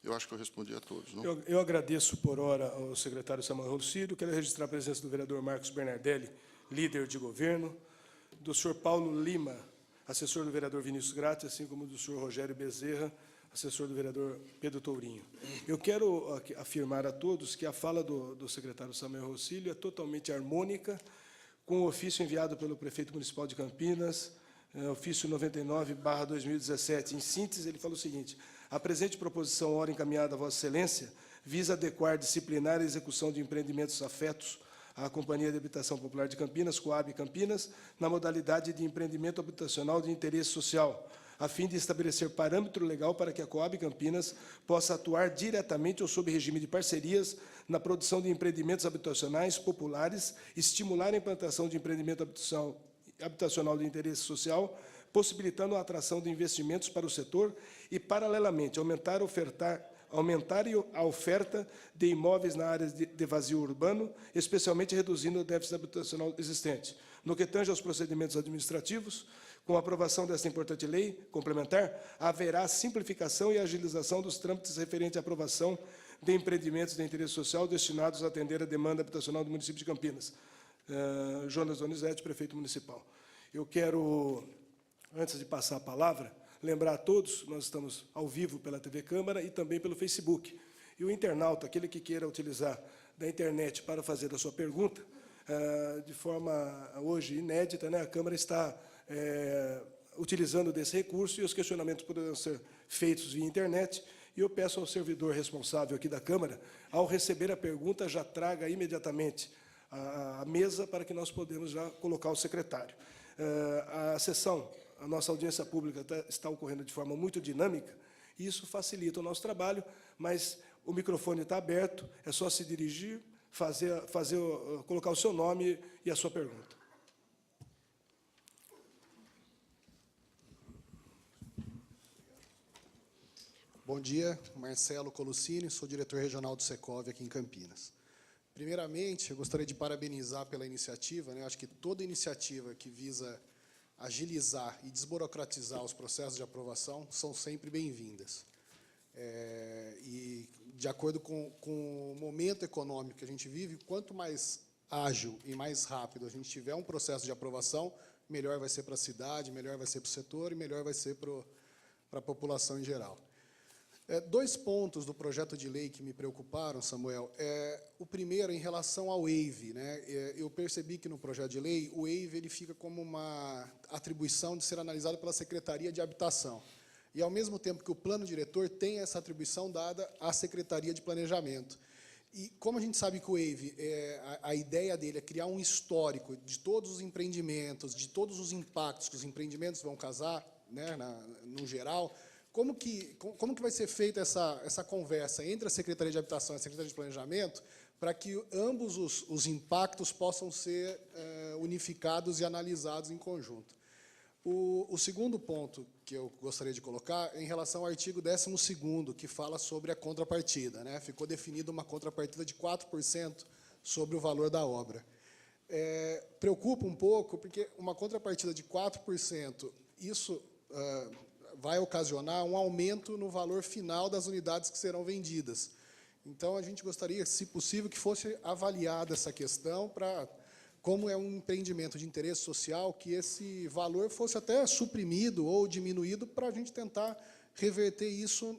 Eu acho que eu respondi a todos. Não? Eu agradeço por hora ao secretário Samuel Rocílio, quero registrar a presença do vereador Marcos Bernardelli, líder de governo, do senhor Paulo Lima, assessor do vereador Vinícius Gratti, assim como do senhor Rogério Bezerra, assessor do vereador Pedro Tourinho. Eu quero afirmar a todos que a fala do secretário Samuel Rocílio é totalmente harmônica com o ofício enviado pelo prefeito municipal de Campinas, ofício 99/2017. Em síntese, ele falou o seguinte: a presente proposição, ora encaminhada a Vossa Excelência, visa adequar disciplinar a execução de empreendimentos afetos à Companhia de Habitação Popular de Campinas, Coab Campinas, na modalidade de empreendimento habitacional de interesse social, a fim de estabelecer parâmetro legal para que a Coab Campinas possa atuar diretamente ou sob regime de parcerias na produção de empreendimentos habitacionais populares, estimular a implantação de empreendimento habitacional de interesse social, possibilitando a atração de investimentos para o setor e, paralelamente, aumentar a oferta de imóveis na área de vazio urbano, especialmente reduzindo o déficit habitacional existente. No que tange aos procedimentos administrativos, Com a aprovação desta importante lei complementar, haverá simplificação e agilização dos trâmites referentes à aprovação de empreendimentos de interesse social destinados a atender a demanda habitacional do município de Campinas. Jonas Donizete, prefeito municipal. Eu quero, antes de passar a palavra, lembrar a todos, nós estamos ao vivo pela TV Câmara e também pelo Facebook. E o internauta, aquele que queira utilizar da internet para fazer a sua pergunta, de forma, hoje, inédita, né, a Câmara está utilizando desse recurso e os questionamentos poderão ser feitos via internet. E eu peço ao servidor responsável aqui da Câmara, ao receber a pergunta, já traga imediatamente à mesa para que nós podemos já colocar o secretário. A sessão, a nossa audiência pública está ocorrendo de forma muito dinâmica, e isso facilita o nosso trabalho, mas o microfone está aberto, é só se dirigir, colocar o seu nome e a sua pergunta. Bom dia, Marcelo Colucini, sou diretor regional do Secov aqui em Campinas. Primeiramente, eu gostaria de parabenizar pela iniciativa, né? Acho que toda iniciativa que visa agilizar e desburocratizar os processos de aprovação são sempre bem-vindas. E, de acordo com o momento econômico que a gente vive, quanto mais ágil e mais rápido a gente tiver um processo de aprovação, melhor vai ser para a cidade, melhor vai ser para o setor e melhor vai ser para a população em geral. Dois pontos do projeto de lei que me preocuparam, Samuel. O primeiro, em relação ao EIV, né? Eu percebi que no projeto de lei, o EIV ele fica como uma atribuição de ser analisado pela Secretaria de Habitação. E, ao mesmo tempo que o plano diretor tem essa atribuição dada à Secretaria de Planejamento. E, como a gente sabe que o EIV, a ideia dele é criar um histórico de todos os empreendimentos, de todos os impactos que os empreendimentos vão causar, né, no geral. Como que vai ser feita essa conversa entre a Secretaria de Habitação e a Secretaria de Planejamento para que ambos os impactos possam ser unificados e analisados em conjunto? O segundo ponto que eu gostaria de colocar é em relação ao artigo 12º, que fala sobre a contrapartida, né? Ficou definida uma contrapartida de 4% sobre o valor da obra. Preocupa um pouco, porque uma contrapartida de 4%, isso vai ocasionar um aumento no valor final das unidades que serão vendidas. Então, a gente gostaria, se possível, que fosse avaliada essa questão para, como é um empreendimento de interesse social, que esse valor fosse até suprimido ou diminuído para a gente tentar reverter isso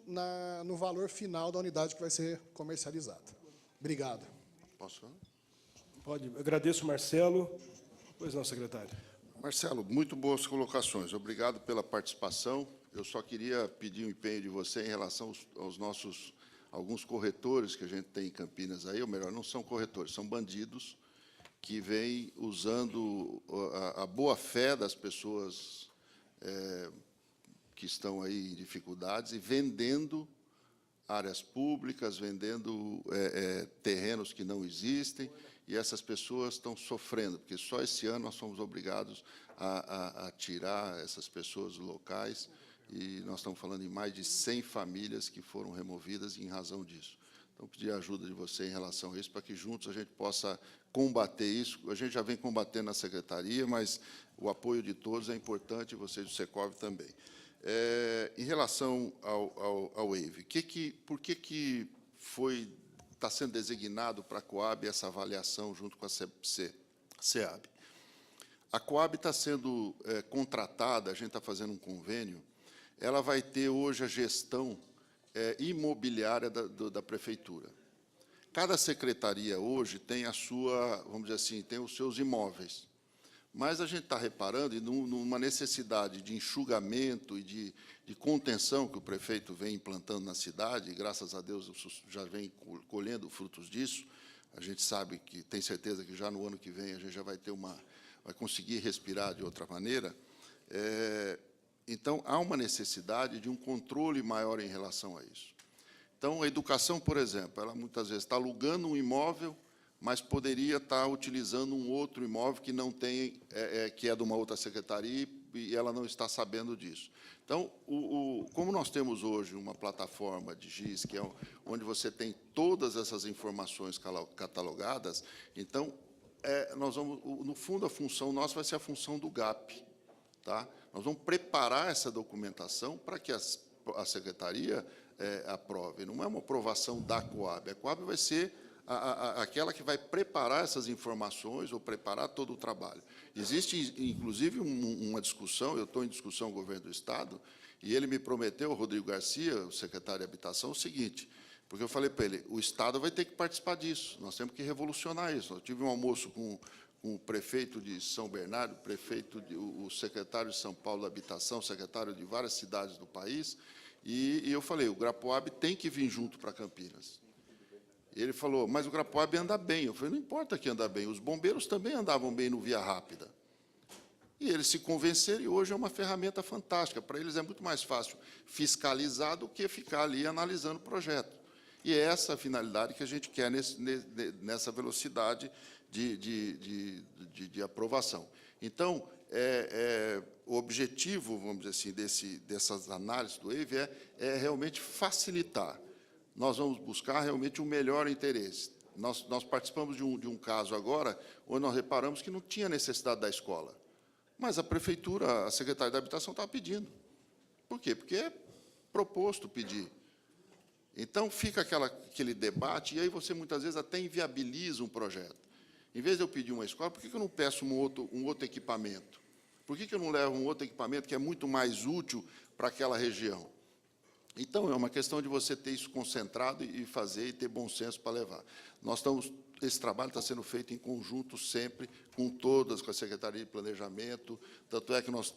no valor final da unidade que vai ser comercializada. Obrigado. Posso falar? Pode. Agradeço, Marcelo. Pois não, secretário. Marcelo, muito boas colocações. Obrigado pela participação. Eu só queria pedir um empenho de você em relação aos nossos alguns corretores que a gente tem em Campinas aí, ou melhor, não são corretores, são bandidos que vêm usando a boa-fé das pessoas que estão aí em dificuldades e vendendo áreas públicas, vendendo terrenos que não existem, e essas pessoas estão sofrendo, porque só esse ano nós fomos obrigados a tirar essas pessoas dos locais, e nós estamos falando em mais de 100 famílias que foram removidas em razão disso. Então, pedir a ajuda de você em relação a isso, para que juntos a gente possa combater isso. A gente já vem combatendo na Secretaria, mas o apoio de todos é importante, e vocês do Secov também. Em relação ao EIV, por que está sendo designado para a Coab essa avaliação junto com a SEAB? A Coab está sendo contratada, a gente está fazendo um convênio, ela vai ter hoje a gestão imobiliária da Prefeitura. Cada secretaria hoje tem a sua, vamos dizer assim, tem os seus imóveis. Mas a gente está reparando e numa necessidade de enxugamento e de contenção que o prefeito vem implantando na cidade, e, graças a Deus, já vem colhendo frutos disso. A gente sabe que, tem certeza que já no ano que vem a gente já vai conseguir respirar de outra maneira. Então, há uma necessidade de um controle maior em relação a isso. Então, a educação, por exemplo, ela muitas vezes está alugando um imóvel, mas poderia estar utilizando um outro imóvel que não tem, que é de uma outra secretaria, e ela não está sabendo disso. Então, como nós temos hoje uma plataforma de GIS, que é onde você tem todas essas informações catalogadas, então, nós vamos, no fundo, a função nossa vai ser a função do GAP, tá? Nós vamos preparar essa documentação para que a Secretaria aprove. Não é uma aprovação da Coab. A Coab vai ser aquela que vai preparar essas informações ou preparar todo o trabalho. Existe, inclusive, uma discussão, eu estou em discussão com o governo do Estado, e ele me prometeu, o Rodrigo Garcia, o secretário de Habitação, o seguinte, porque eu falei para ele, o Estado vai ter que participar disso, nós temos que revolucionar isso. Eu tive um almoço com o prefeito de São Bernardo, o secretário de São Paulo da Habitação, secretário de várias cidades do país, e eu falei, o Grapoab tem que vir junto para Campinas. Ele falou, mas o Grapoab anda bem. Eu falei, não importa que anda bem, os bombeiros também andavam bem no Via Rápida. E eles se convenceram, e hoje é uma ferramenta fantástica. Para eles é muito mais fácil fiscalizar do que ficar ali analisando o projeto. E é essa a finalidade que a gente quer nessa velocidade de aprovação. Então, o objetivo, vamos dizer assim, dessas análises do EIVE é realmente facilitar. Nós vamos buscar realmente o melhor interesse. Nós participamos de um caso agora, onde nós reparamos que não tinha necessidade da escola. Mas a Prefeitura, a Secretaria da Habitação estava pedindo. Por quê? Porque é proposto pedir. Então, fica aquele debate, e aí você, muitas vezes, até inviabiliza um projeto. Em vez de eu pedir uma escola, por que eu não peço um outro equipamento? Por que eu não levo um outro equipamento que é muito mais útil para aquela região? Então, é uma questão de você ter isso concentrado e fazer, e ter bom senso para levar. Esse trabalho está sendo feito em conjunto sempre, com a Secretaria de Planejamento, tanto é que nós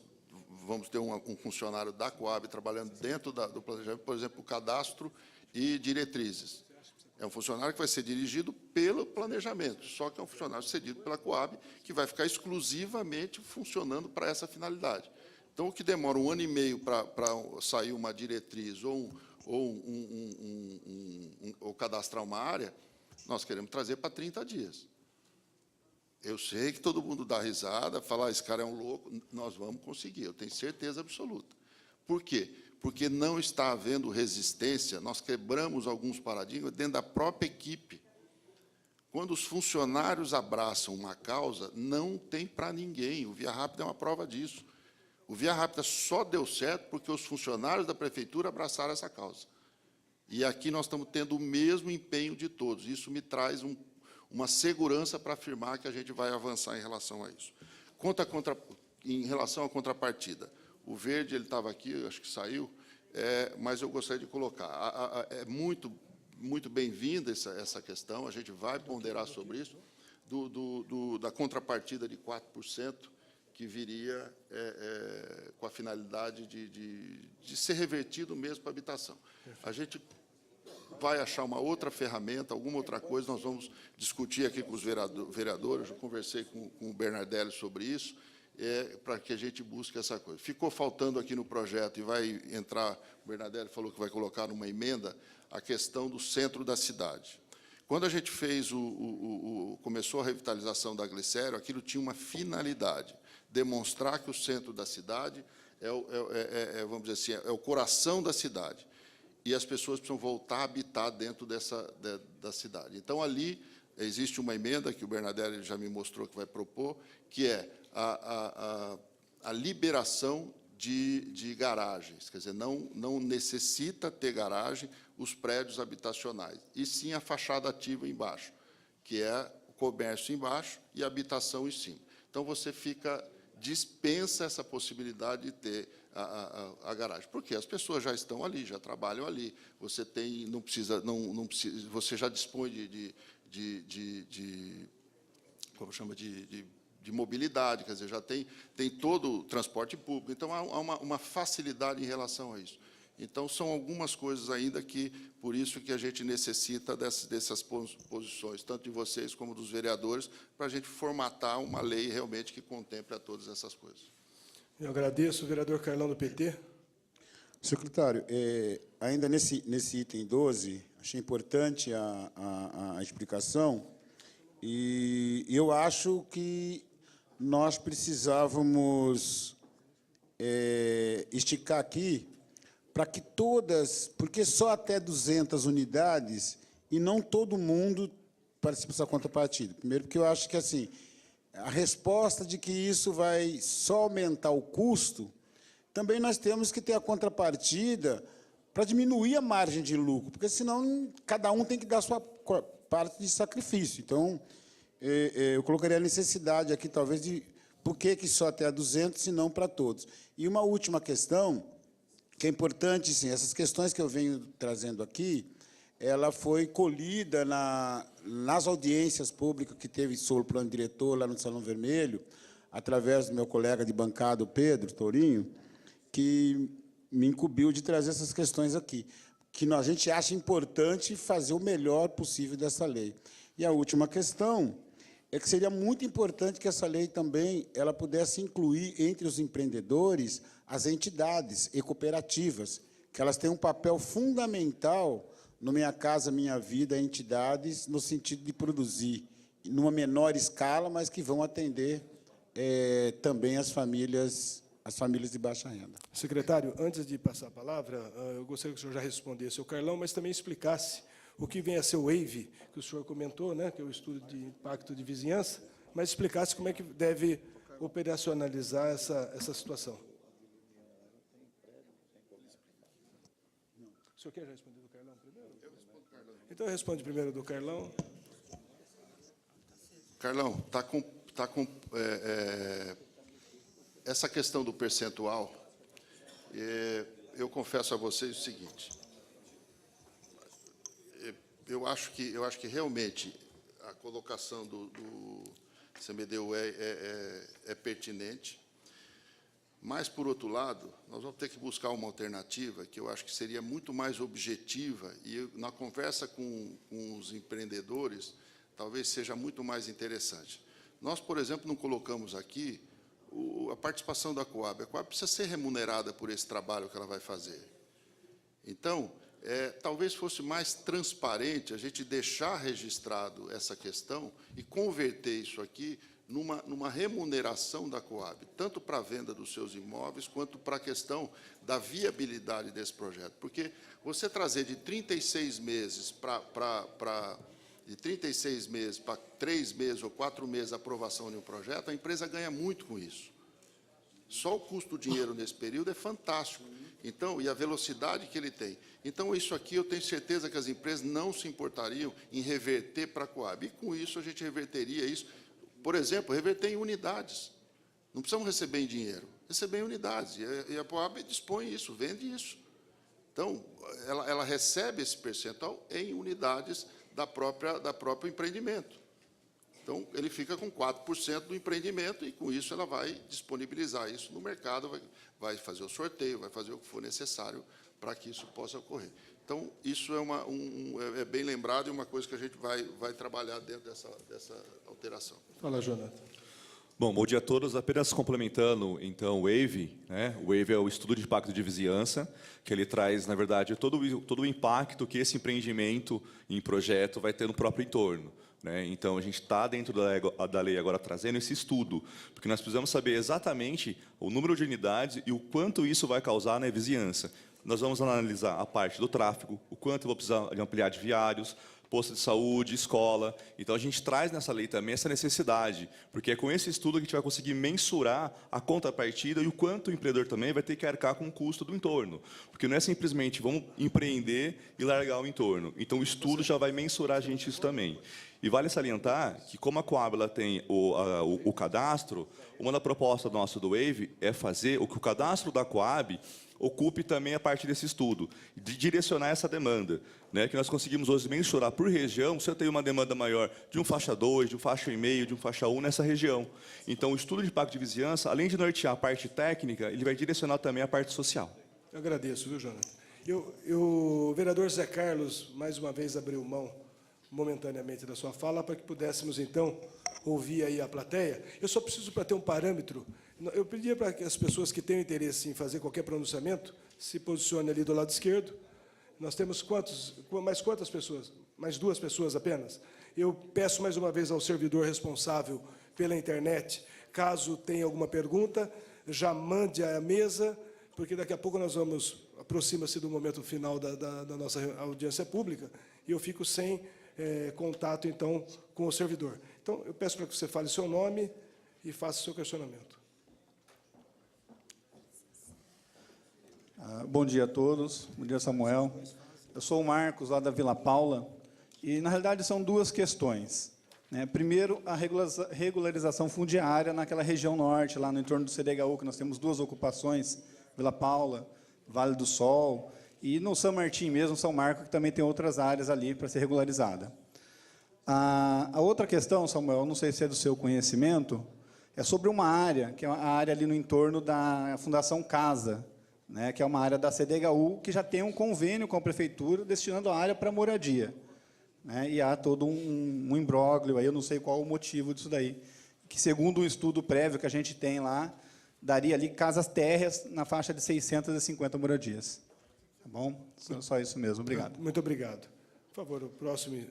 vamos ter um funcionário da Coab trabalhando dentro do planejamento, por exemplo, o cadastro e diretrizes. É um funcionário que vai ser dirigido pelo planejamento, só que é um funcionário cedido pela Coab, que vai ficar exclusivamente funcionando para essa finalidade. Então, o que demora 1 ano e meio para sair uma diretriz ou cadastrar uma área, nós queremos trazer para 30 dias. Eu sei que todo mundo dá risada, fala, esse cara é um louco, nós vamos conseguir, eu tenho certeza absoluta. Por quê? Porque não está havendo resistência, nós quebramos alguns paradigmas dentro da própria equipe. Quando os funcionários abraçam uma causa, não tem para ninguém. O Via Rápida é uma prova disso. O Via Rápida só deu certo porque os funcionários da Prefeitura abraçaram essa causa. E aqui nós estamos tendo o mesmo empenho de todos. Isso me traz uma segurança para afirmar que a gente vai avançar em relação a isso. Em relação à contrapartida, o Verde, ele estava aqui, eu acho que saiu, mas eu gostaria de colocar. É muito bem-vinda essa questão, a gente vai ponderar sobre isso, da contrapartida de 4%, que viria com a finalidade de ser revertido mesmo para a habitação. A gente vai achar uma outra ferramenta, alguma outra coisa, nós vamos discutir aqui com os vereadores, eu conversei com o Bernardelli sobre isso, para que a gente busque essa coisa. Ficou faltando aqui no projeto, e vai entrar, o Bernardelli falou que vai colocar numa emenda, a questão do centro da cidade. Quando a gente fez começou a revitalização da Glicério, aquilo tinha uma finalidade, demonstrar que o centro da cidade vamos dizer assim, é o coração da cidade. E as pessoas precisam voltar a habitar dentro da cidade. Então, ali existe uma emenda que o Bernardelli já me mostrou que vai propor, que é a liberação de garagens. Quer dizer, não necessita ter garagem os prédios habitacionais, e sim a fachada ativa embaixo, que é o comércio embaixo e a habitação em cima. Então, você dispensa essa possibilidade de ter a garagem, porque as pessoas já estão ali, já trabalham ali, você não precisa, você já dispõe como chama, de mobilidade, quer dizer, já tem todo o transporte público, então há uma facilidade em relação a isso. Então, são algumas coisas ainda que, por isso que a gente necessita dessas posições, tanto de vocês como dos vereadores, para a gente formatar uma lei realmente que contemple a todas essas coisas. Eu agradeço, o vereador Carlão, do PT. Secretário, ainda nesse item 12, achei importante a explicação, e eu acho que nós precisávamos esticar aqui para que porque só até 200 unidades, e não todo mundo participa dessa contrapartida. Primeiro, porque eu acho que, assim, a resposta de que isso vai só aumentar o custo, também nós temos que ter a contrapartida para diminuir a margem de lucro, porque senão cada um tem que dar a sua parte de sacrifício. Então, eu colocaria a necessidade aqui, talvez, de por que só até a 200 e não para todos. E uma última questão, que é importante, sim, essas questões que eu venho trazendo aqui, ela foi colhida nas audiências públicas que teve sobre o plano diretor lá no Salão Vermelho, através do meu colega de bancada, o Pedro Tourinho, que me incumbiu de trazer essas questões aqui, que a gente acha importante fazer o melhor possível dessa lei. E a última questão é que seria muito importante que essa lei também ela pudesse incluir entre os empreendedores as entidades e cooperativas, que elas têm um papel fundamental no Minha Casa Minha Vida, entidades no sentido de produzir numa menor escala, mas que vão atender também as famílias de baixa renda. Secretário, antes de passar a palavra, eu gostaria que o senhor já respondesse ao Carlão, mas também explicasse o que vem a ser o WAVE, que o senhor comentou, né, que é o estudo de impacto de vizinhança, mas explicasse como é que deve operacionalizar essa situação. O senhor quer responder do Carlão primeiro? Eu respondo do Carlão. Então, eu respondo primeiro do Carlão. Carlão, essa questão do percentual, eu confesso a vocês o seguinte, eu acho que realmente a colocação do CMDU é pertinente, mas, por outro lado, nós vamos ter que buscar uma alternativa que eu acho que seria muito mais objetiva e, na conversa com os empreendedores, talvez seja muito mais interessante. Nós, por exemplo, não colocamos aqui a participação da Coab. A Coab precisa ser remunerada por esse trabalho que ela vai fazer. Então, talvez fosse mais transparente a gente deixar registrado essa questão e converter isso aqui numa remuneração da Coab, tanto para a venda dos seus imóveis, quanto para a questão da viabilidade desse projeto. Porque você trazer de 36 meses para 3 meses ou 4 meses a aprovação de um projeto, a empresa ganha muito com isso. Só o custo do dinheiro nesse período é fantástico. Então, e a velocidade que ele tem. Então, isso aqui eu tenho certeza que as empresas não se importariam em reverter para a Coab. E, com isso, a gente reverteria isso. Por exemplo, reverter em unidades. Não precisamos receber em dinheiro, receber em unidades. E a Coab dispõe isso, vende isso. Então, ela recebe esse percentual em unidades da próprio empreendimento. Então, ele fica com 4% do empreendimento e, com isso, ela vai disponibilizar isso no mercado, vai fazer o sorteio, vai fazer o que for necessário para que isso possa ocorrer. Então, isso é bem lembrado e uma coisa que a gente vai trabalhar dentro dessa alteração. Fala, Jonathan. Bom dia a todos. Apenas complementando, então, o WAVE. O WAVE é o estudo de impacto de vizinhança, que ele traz, na verdade, todo o impacto que esse empreendimento em projeto vai ter no próprio entorno. Então, a gente está dentro da lei agora trazendo esse estudo, porque nós precisamos saber exatamente o número de unidades e o quanto isso vai causar na vizinhança. Nós vamos analisar a parte do tráfego, o quanto eu vou precisar de ampliar de viários, posto de saúde, escola. Então, a gente traz nessa lei também essa necessidade, porque é com esse estudo que a gente vai conseguir mensurar a contrapartida e o quanto o empreendedor também vai ter que arcar com o custo do entorno. Porque não é simplesmente vamos empreender e largar o entorno. Então, o estudo já vai mensurar a gente isso também. E vale salientar que, como a Coab ela tem o cadastro, uma da proposta nossa do WAVE é fazer o que o cadastro da Coab ocupe também a parte desse estudo, de direcionar essa demanda, que nós conseguimos hoje mensurar por região, se eu tenho uma demanda maior de um faixa 2, de um faixa 1,5, de um faixa 1 nessa região. Então, o estudo de impacto de vizinhança, além de nortear a parte técnica, ele vai direcionar também a parte social. Eu agradeço, viu, Jonathan? O vereador Zé Carlos, mais uma vez, abriu mão momentaneamente da sua fala, para que pudéssemos, então, ouvir aí a plateia. Eu só preciso, para ter um parâmetro, eu pedia para que as pessoas que têm interesse em fazer qualquer pronunciamento se posicionem ali do lado esquerdo. Nós temos mais quantas pessoas? Mais 2 pessoas apenas? Eu peço mais uma vez ao servidor responsável pela internet, caso tenha alguma pergunta, já mande à mesa, porque daqui a pouco nós aproxima-se do momento final da nossa audiência pública, e eu fico sem contato, então, com o servidor. Então, eu peço para que você fale seu nome e faça o seu questionamento. Bom dia a todos. Bom dia, Samuel. Eu sou o Marcos, lá da Vila Paula, e, na realidade, são duas questões. Primeiro, a regularização fundiária naquela região norte, lá no entorno do CDHU, que nós temos duas ocupações, Vila Paula, Vale do Sol, e no São Martim mesmo, São Marco, que também tem outras áreas ali para ser regularizada. A outra questão, Samuel, não sei se é do seu conhecimento, é sobre uma área, que é a área ali no entorno da Fundação Casa, que é uma área da CDHU, que já tem um convênio com a prefeitura destinando a área para moradia. E há todo um imbróglio, aí eu não sei qual o motivo disso daí, que, segundo um estudo prévio que a gente tem lá, daria ali casas térreas na faixa de 650 moradias. Tá bom? Só isso mesmo. Obrigado. Muito obrigado. Por favor, o próximo.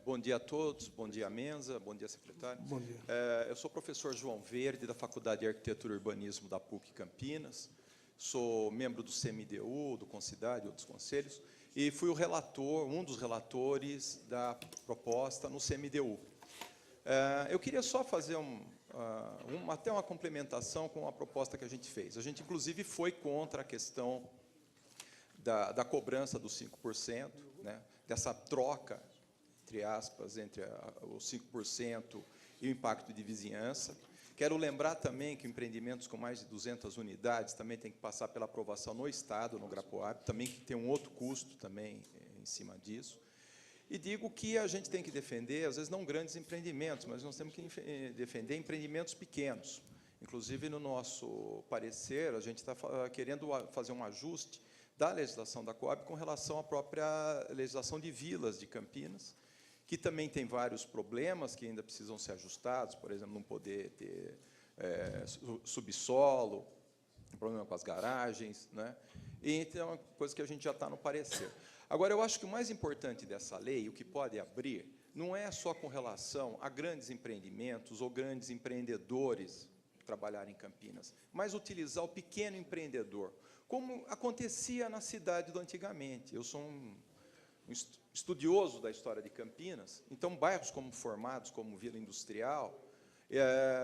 Bom dia a todos, bom dia, Menza, bom dia, secretário. Bom dia. Eu sou o professor João Verde, da Faculdade de Arquitetura e Urbanismo da PUC Campinas, sou membro do CMDU, do Concidade, outros conselhos, e fui o relator, um dos relatores da proposta no CMDU. Eu queria só fazer até uma complementação com a proposta que a gente fez. A gente, inclusive, foi contra a questão da cobrança dos 5%, dessa troca, entre aspas, entre os 5% e o impacto de vizinhança. Quero lembrar também que empreendimentos com mais de 200 unidades também tem que passar pela aprovação no Estado, no GRAPOAB, também que tem um outro custo também em cima disso. E digo que a gente tem que defender, às vezes, não grandes empreendimentos, mas nós temos que defender empreendimentos pequenos. Inclusive, no nosso parecer, a gente está querendo fazer um ajuste da legislação da Coab com relação à própria legislação de vilas de Campinas, que também tem vários problemas que ainda precisam ser ajustados, por exemplo, não poder ter subsolo, problema com as garagens, E então, é uma coisa que a gente já está no parecer. Agora, eu acho que o mais importante dessa lei, o que pode abrir, não é só com relação a grandes empreendimentos ou grandes empreendedores que trabalharem em Campinas, mas utilizar o pequeno empreendedor, como acontecia na cidade do antigamente. Eu sou um estudioso da história de Campinas, então bairros como Formados, como Vila Industrial,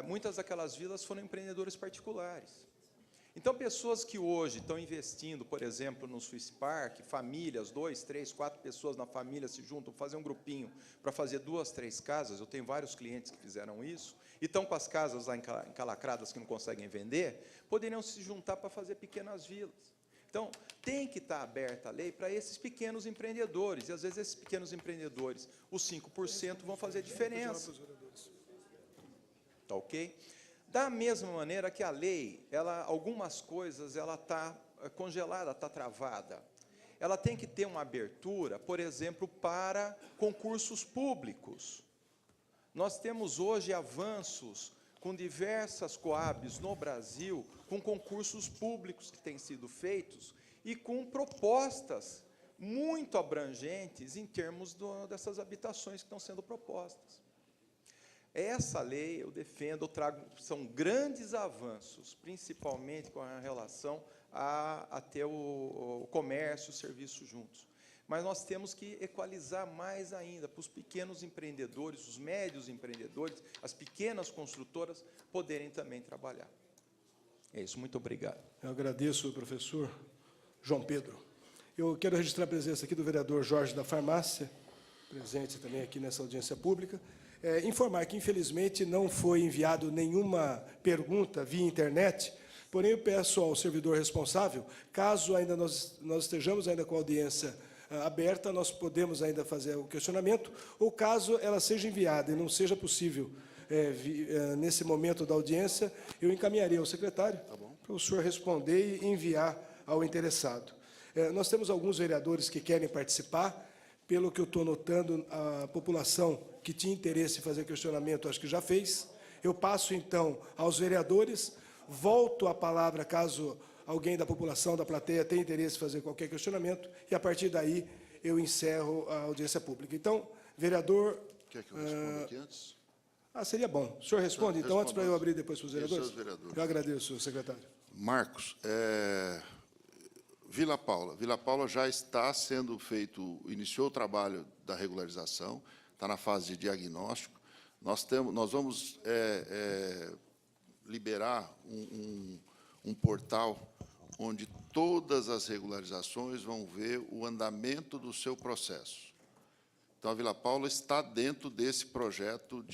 muitas daquelas vilas foram empreendedores particulares. Então, pessoas que hoje estão investindo, por exemplo, no Swiss Park, famílias, 2, 3, 4 pessoas na família se juntam, fazem um grupinho para fazer 2, 3 casas, eu tenho vários clientes que fizeram isso, e estão com as casas lá encalacradas que não conseguem vender, poderiam se juntar para fazer pequenas vilas. Então, tem que estar aberta a lei para esses pequenos empreendedores, e, às vezes, esses pequenos empreendedores, os 5% vão fazer diferença. Tá ok? Da mesma maneira que a lei, algumas coisas, ela está congelada, está travada. Ela tem que ter uma abertura, por exemplo, para concursos públicos. Nós temos hoje avanços com diversas Coabs no Brasil, com concursos públicos que têm sido feitos e com propostas muito abrangentes em termos dessas habitações que estão sendo propostas. Essa lei eu defendo, eu trago, são grandes avanços, principalmente com a relação a ter o comércio e o serviço juntos. Mas nós temos que equalizar mais ainda para os pequenos empreendedores, os médios empreendedores, as pequenas construtoras poderem também trabalhar. É isso, muito obrigado. Eu agradeço, professor João Pedro. Eu quero registrar a presença aqui do vereador Jorge da Farmácia, presente também aqui nessa audiência pública. Informar que, infelizmente, não foi enviado nenhuma pergunta via internet, porém, eu peço ao servidor responsável, caso ainda nós estejamos ainda com a audiência aberta, nós podemos ainda fazer o questionamento, ou caso ela seja enviada e não seja possível, nesse momento da audiência, eu encaminharia ao secretário para o senhor responder e enviar ao interessado. Nós temos alguns vereadores que querem participar. Pelo que eu estou notando, a população que tinha interesse em fazer questionamento, acho que já fez. Eu passo, então, aos vereadores, volto a palavra caso alguém da população, da plateia, tenha interesse em fazer qualquer questionamento, e, a partir daí, eu encerro a audiência pública. Então, vereador... Quer que eu responda aqui antes? Seria bom. O senhor responde, então, antes para eu abrir depois para os vereadores? vereadores? Eu agradeço, secretário. Marcos, Vila Paula já está sendo feito, iniciou o trabalho da regularização, está na fase de diagnóstico. Nós vamos liberar um portal onde todas as regularizações vão ver o andamento do seu processo. Então, a Vila Paula está dentro desse projeto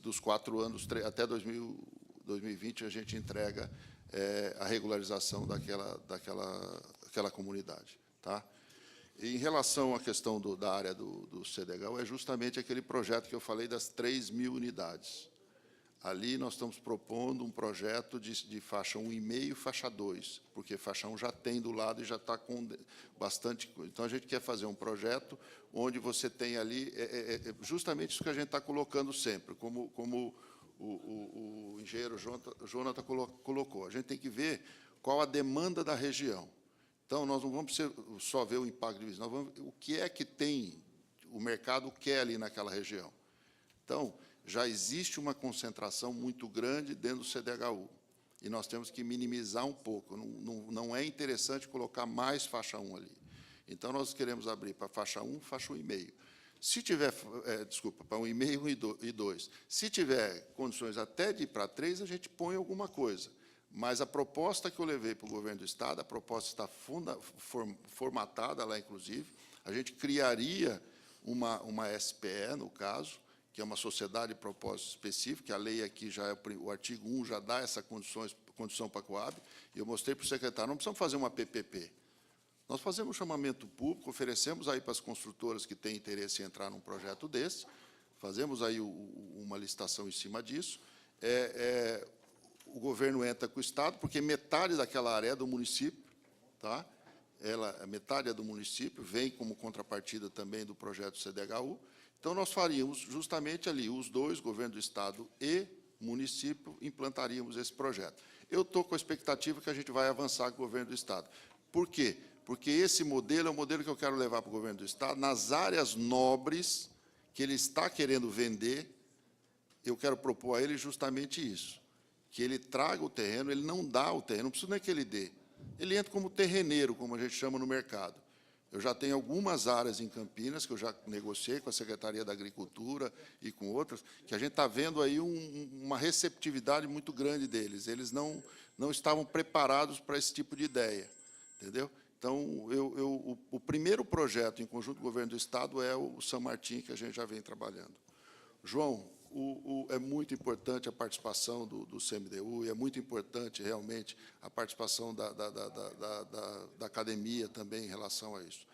dos 4 anos, até 2020, a gente entrega a regularização daquela comunidade. Tá? Em relação à questão da área do CDHU, é justamente aquele projeto que eu falei das 3.000 unidades. Ali nós estamos propondo um projeto de faixa 1,5 e faixa 2, porque faixa 1 já tem do lado e já está com bastante coisa. Então, a gente quer fazer um projeto onde você tem ali justamente isso que a gente está colocando sempre, como o engenheiro Jonathan colocou. A gente tem que ver qual a demanda da região. Então, nós não vamos só ver o impacto de visão, nós vamos ver o que é que tem, o mercado quer ali naquela região. Então, já existe uma concentração muito grande dentro do CDHU, e nós temos que minimizar um pouco. Não é interessante colocar mais faixa 1 ali. Então, nós queremos abrir para faixa 1, faixa 1,5. Se tiver, para 1,5 e 2. Se tiver condições até de ir para 3, a gente põe alguma coisa. Mas a proposta que eu levei para o governo do Estado, a proposta está formatada lá, inclusive, a gente criaria uma SPE, no caso, que é uma sociedade de propósito específico, que a lei aqui já o artigo 1 já dá essa condição para a Coab, e eu mostrei para o secretário, não precisamos fazer uma PPP. Nós fazemos um chamamento público, oferecemos aí para as construtoras que têm interesse em entrar num projeto desse, fazemos aí uma licitação em cima disso, o governo entra com o Estado, porque metade daquela área é do município, tá? Metade é do município, vem como contrapartida também do projeto CDHU. Então, nós faríamos justamente ali, os dois, governo do Estado e município, implantaríamos esse projeto. Eu estou com a expectativa que a gente vai avançar com o governo do Estado. Por quê? Porque esse modelo é o modelo que eu quero levar para o governo do Estado, nas áreas nobres que ele está querendo vender, eu quero propor a ele justamente isso, que ele traga o terreno, ele não dá o terreno, não precisa nem que ele dê. Ele entra como terreneiro, como a gente chama no mercado. Eu já tenho algumas áreas em Campinas, que eu já negociei com a Secretaria da Agricultura e com outras, que a gente está vendo aí uma receptividade muito grande deles. Eles não estavam preparados para esse tipo de ideia, entendeu? Então, o primeiro projeto, em conjunto com o governo do Estado, é o São Martim, que a gente já vem trabalhando. João, é muito importante a participação do CMDU, e é muito importante, realmente, a participação da academia também em relação a isso.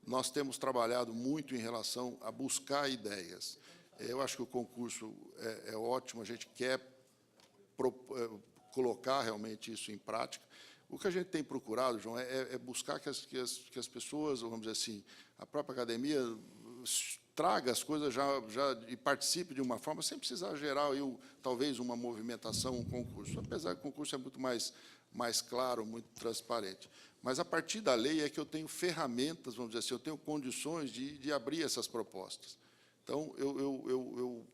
Nós temos trabalhado muito em relação a buscar ideias. Eu acho que o concurso é ótimo, a gente quer colocar realmente isso em prática. O que a gente tem procurado, João, é buscar que as pessoas, vamos dizer assim, a própria academia traga as coisas já e participe de uma forma, sem precisar gerar aí, talvez uma movimentação, um concurso. Apesar que o concurso é muito mais claro, muito transparente. Mas, a partir da lei, é que eu tenho ferramentas, vamos dizer assim, eu tenho condições de abrir essas propostas. Então, eu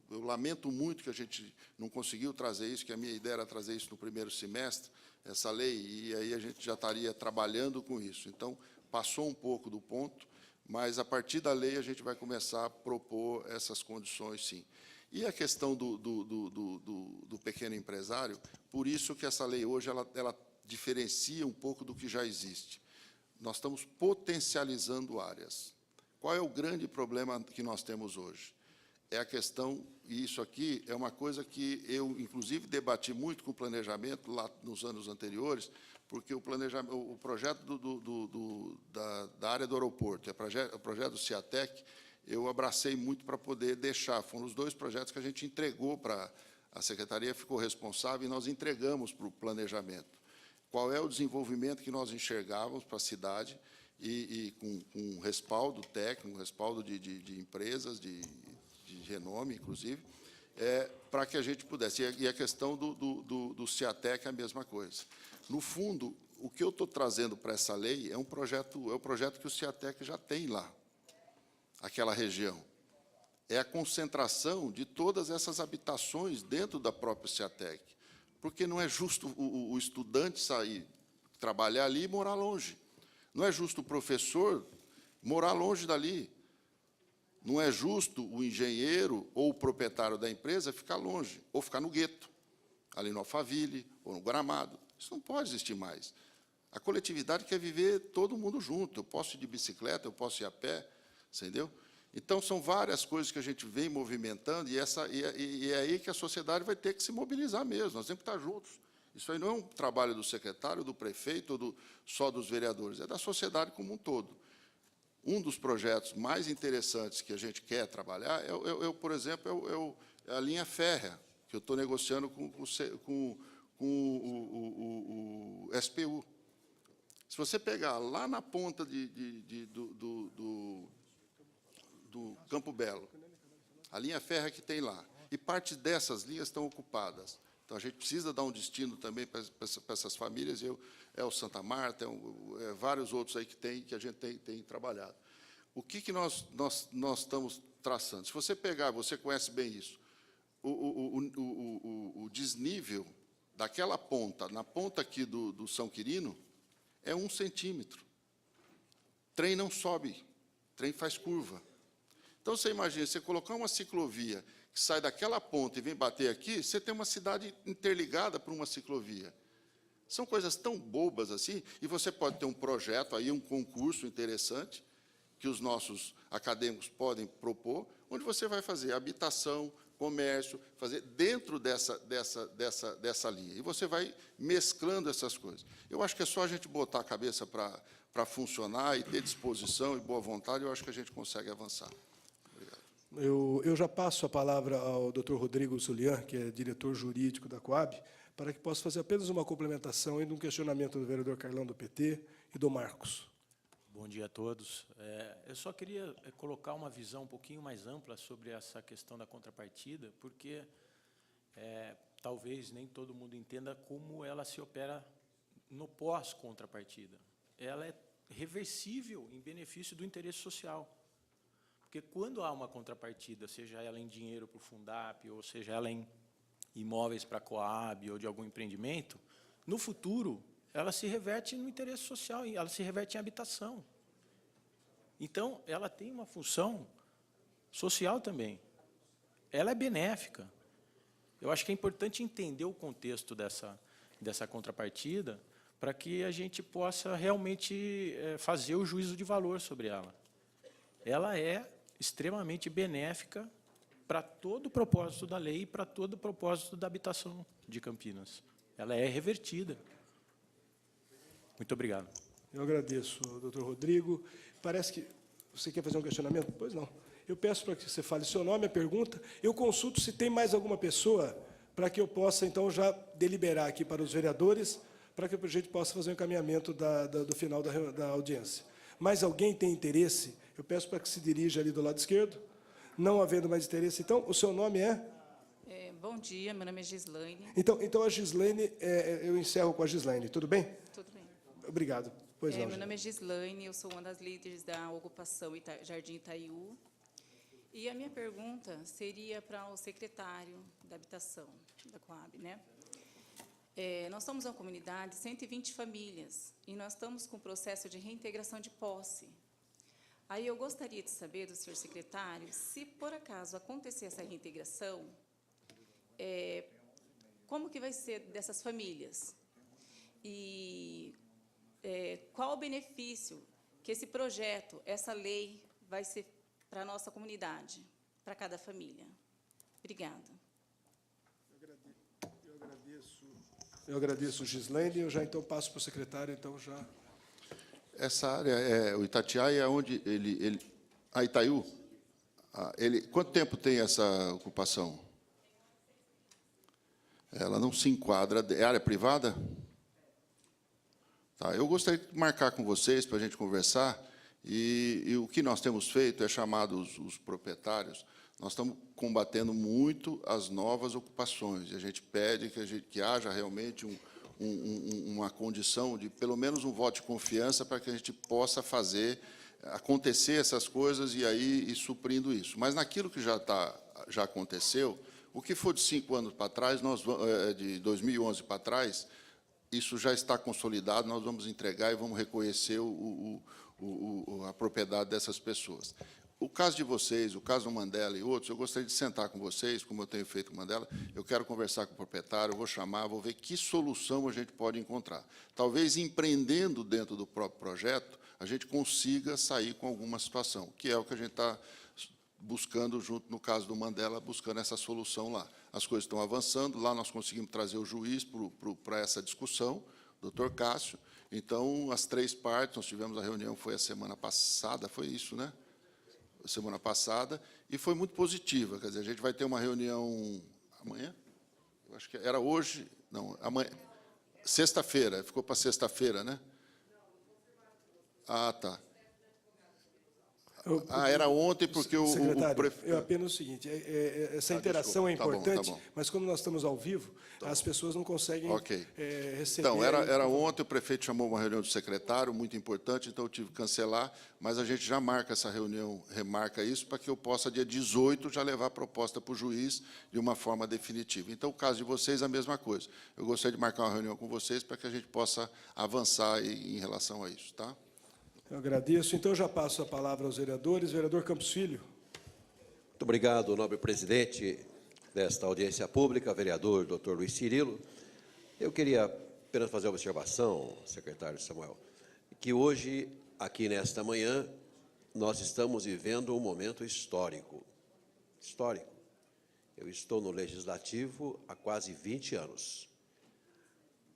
lamento muito que a gente não conseguiu trazer isso, que a minha ideia era trazer isso no primeiro semestre, essa lei, e aí a gente já estaria trabalhando com isso. Então, passou um pouco do ponto, mas, a partir da lei, a gente vai começar a propor essas condições, sim. E a questão do pequeno empresário, por isso que essa lei hoje ela diferencia um pouco do que já existe. Nós estamos potencializando áreas. Qual é o grande problema que nós temos hoje? É a questão, e isso aqui é uma coisa que eu, inclusive, debati muito com o planejamento lá nos anos anteriores, porque o projeto da área do aeroporto, o projeto do Ciatec, eu abracei muito para poder deixar. Foram os dois projetos que a gente entregou para a Secretaria, ficou responsável, e nós entregamos para o planejamento. Qual é o desenvolvimento que nós enxergávamos para a cidade, e com respaldo técnico, respaldo de empresas, de renome, inclusive, para que a gente pudesse. E a questão do Ciatec é a mesma coisa. No fundo, o que eu estou trazendo para essa lei é o projeto que o Ciatec já tem lá, aquela região. É a concentração de todas essas habitações dentro da própria Ciatec. Porque não é justo o estudante sair, trabalhar ali e morar longe. Não é justo o professor morar longe dali. Não é justo o engenheiro ou o proprietário da empresa ficar longe, ou ficar no gueto, ali no Alphaville, ou no Gramado. Isso não pode existir mais. A coletividade quer viver todo mundo junto. Eu posso ir de bicicleta, eu posso ir a pé, entendeu? Então, são várias coisas que a gente vem movimentando, e é aí que a sociedade vai ter que se mobilizar mesmo. Nós temos que estar juntos. Isso aí não é um trabalho do secretário, do prefeito, ou só dos vereadores, é da sociedade como um todo. Um dos projetos mais interessantes que a gente quer trabalhar, por exemplo, é a linha férrea, que eu estou negociando com o SPU. Se você pegar lá na ponta do Campo Belo, a linha férrea que tem lá, e parte dessas linhas estão ocupadas. Então, a gente precisa dar um destino também para essas famílias. É o Santa Marta, vários outros aí que a gente tem trabalhado. O que nós estamos traçando? Se você pegar, você conhece bem isso, o desnível daquela ponta, na ponta aqui do São Quirino, é 1 centímetro. Trem não sobe, trem faz curva. Então, você imagina, você colocar uma ciclovia que sai daquela ponta e vem bater aqui, você tem uma cidade interligada por uma ciclovia. São coisas tão bobas assim, e você pode ter um projeto, aí um concurso interessante, que os nossos acadêmicos podem propor, onde você vai fazer habitação, comércio, fazer dentro dessa linha. E você vai mesclando essas coisas. Eu acho que é só a gente botar a cabeça para funcionar e ter disposição e boa vontade, eu acho que a gente consegue avançar. Obrigado. Eu já passo a palavra ao Dr. Rodrigo Zulian, que é diretor jurídico da Coab, para que possa fazer apenas uma complementação e um questionamento do vereador Carlão, do PT, e do Marcos. Bom dia a todos. Eu só queria colocar uma visão um pouquinho mais ampla sobre essa questão da contrapartida, porque talvez nem todo mundo entenda como ela se opera no pós-contrapartida. Ela é reversível em benefício do interesse social. Porque quando há uma contrapartida, seja ela em dinheiro para o Fundap, ou seja ela em imóveis para a Coab ou de algum empreendimento, no futuro, ela se reverte no interesse social, ela se reverte em habitação. Então, ela tem uma função social também. Ela é benéfica. Eu acho que é importante entender o contexto dessa contrapartida para que a gente possa realmente fazer o juízo de valor sobre ela. Ela é extremamente benéfica para todo o propósito da lei e para todo o propósito da habitação de Campinas. Ela é revertida. Muito obrigado. Eu agradeço, doutor Rodrigo. Parece que você quer fazer um questionamento? Pois não. Eu peço para que você fale seu nome, a pergunta. Eu consulto se tem mais alguma pessoa para que eu possa, então, já deliberar aqui para os vereadores, para que a gente possa fazer um encaminhamento do final da audiência. Mais alguém tem interesse? Eu peço para que se dirija ali do lado esquerdo. Não havendo mais interesse, então, o seu nome é? Bom dia, meu nome é Gislaine. Então a Gislaine, eu encerro com a Gislaine, tudo bem? Tudo bem. Obrigado. Pois não, meu nome é Gislaine, eu sou uma das líderes da ocupação Jardim Itaiú. E a minha pergunta seria para o secretário da Habitação da Coab, né? Nós somos uma comunidade de 120 famílias e nós estamos com o processo de reintegração de posse. Aí eu gostaria de saber do senhor secretário, se por acaso acontecer essa reintegração, como que vai ser dessas famílias? E qual o benefício que esse projeto, essa lei, vai ser para a nossa comunidade, para cada família? Obrigada. Eu agradeço, Gislaine. Eu já, então, passo para o secretário, então, já... Essa área, o Itatiaia, é onde a Itaiú, quanto tempo tem essa ocupação? Ela não se enquadra... É área privada? Tá, eu gostaria de marcar com vocês para a gente conversar, e o que nós temos feito é chamar os proprietários. Nós estamos combatendo muito as novas ocupações, e a gente pede que haja realmente uma condição de, pelo menos, um voto de confiança para que a gente possa fazer acontecer essas coisas e aí ir suprindo isso. Mas naquilo que já aconteceu, o que for de 5 anos para trás, de 2011 para trás, isso já está consolidado, nós vamos entregar e vamos reconhecer a propriedade dessas pessoas. o caso de vocês, o caso do Mandela e outros, eu gostaria de sentar com vocês, como eu tenho feito com o Mandela, eu quero conversar com o proprietário, eu vou chamar, vou ver que solução a gente pode encontrar. Talvez, empreendendo dentro do próprio projeto, a gente consiga sair com alguma situação, que é o que a gente está buscando, junto, no caso do Mandela, buscando essa solução lá. As coisas estão avançando, lá nós conseguimos trazer o juiz para essa discussão, doutor Cássio. Então, as 3 partes, nós tivemos a reunião, foi a semana passada, foi isso, né? Semana passada, e foi muito positiva. Quer dizer, a gente vai ter uma reunião amanhã? Eu acho que era hoje, não, amanhã, sexta-feira, ficou para sexta-feira, né? Ah, tá. Era ontem, porque o prefeito... Eu apenas o seguinte, essa interação desculpa, é importante, tá bom. mas como nós estamos ao vivo, as pessoas não conseguem receber... Então, era ontem, o prefeito chamou uma reunião do secretário, muito importante, então eu tive que cancelar, mas a gente já marca essa reunião, remarca isso, para que eu possa, dia 18, já levar a proposta para o juiz de uma forma definitiva. Então, o caso de vocês, a mesma coisa. Eu gostaria de marcar uma reunião com vocês para que a gente possa avançar em relação a isso, tá? Eu agradeço. Então, já passo a palavra aos vereadores. Vereador Campos Filho. Muito obrigado, nobre presidente desta audiência pública, vereador Dr. Luiz Cirilo. Eu queria apenas fazer uma observação, secretário Samuel, que hoje, aqui nesta manhã, nós estamos vivendo um momento histórico. Histórico. Eu estou no Legislativo há quase 20 anos.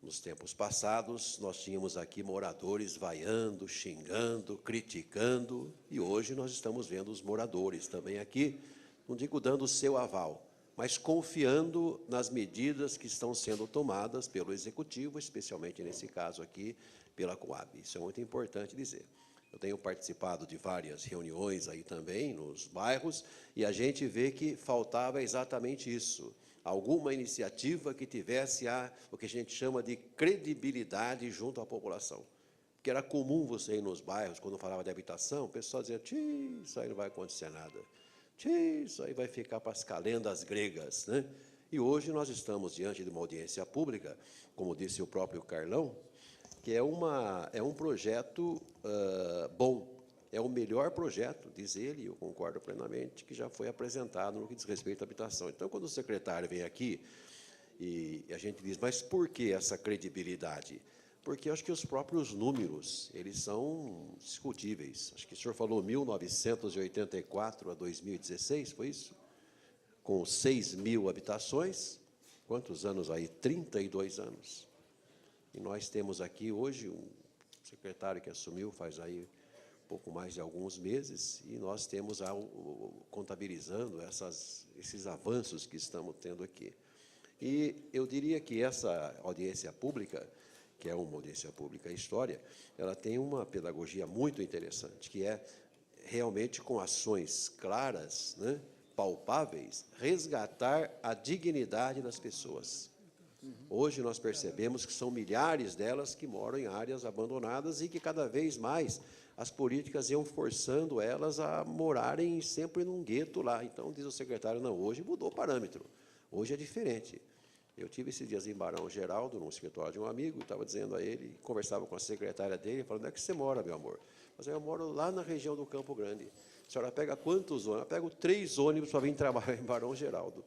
Nos tempos passados, nós tínhamos aqui moradores vaiando, xingando, criticando, e hoje nós estamos vendo os moradores também aqui, não digo dando o seu aval, mas confiando nas medidas que estão sendo tomadas pelo Executivo, especialmente nesse caso aqui, pela Coab. Isso é muito importante dizer. Eu tenho participado de várias reuniões aí também, nos bairros, e a gente vê que faltava exatamente isso. Alguma iniciativa que tivesse o que a gente chama de credibilidade junto à população. Porque era comum você ir nos bairros, quando falava de habitação, o pessoal dizia, isso aí não vai acontecer nada. Isso aí vai ficar para as calendas gregas, né? E hoje nós estamos diante de uma audiência pública, como disse o próprio Carlão, que é um projeto bom. É o melhor projeto, diz ele, e eu concordo plenamente, que já foi apresentado no que diz respeito à habitação. Então, quando o secretário vem aqui e a gente diz, mas por que essa credibilidade? Porque eu acho que os próprios números, eles são discutíveis. Acho que o senhor falou 1984 a 2016, foi isso? Com 6.000 habitações. Quantos anos aí? 32 anos. E nós temos aqui hoje um secretário que assumiu faz aí pouco mais de alguns meses, e nós temos, contabilizando esses avanços que estamos tendo aqui. E eu diria que essa audiência pública, que é uma audiência pública história, ela tem uma pedagogia muito interessante, que é realmente com ações claras, né, palpáveis, resgatar a dignidade das pessoas. Hoje nós percebemos que são milhares delas que moram em áreas abandonadas e que cada vez mais as políticas iam forçando elas a morarem sempre num gueto lá. Então, diz o secretário, não, hoje mudou o parâmetro, hoje é diferente. Eu tive esses dias em Barão Geraldo, num escritório de um amigo, estava dizendo a ele, conversava com a secretária dele, falando, onde é que você mora, meu amor? Mas eu moro lá na região do Campo Grande. A senhora pega quantos ônibus? Eu pego 3 ônibus para vir trabalhar em Barão Geraldo.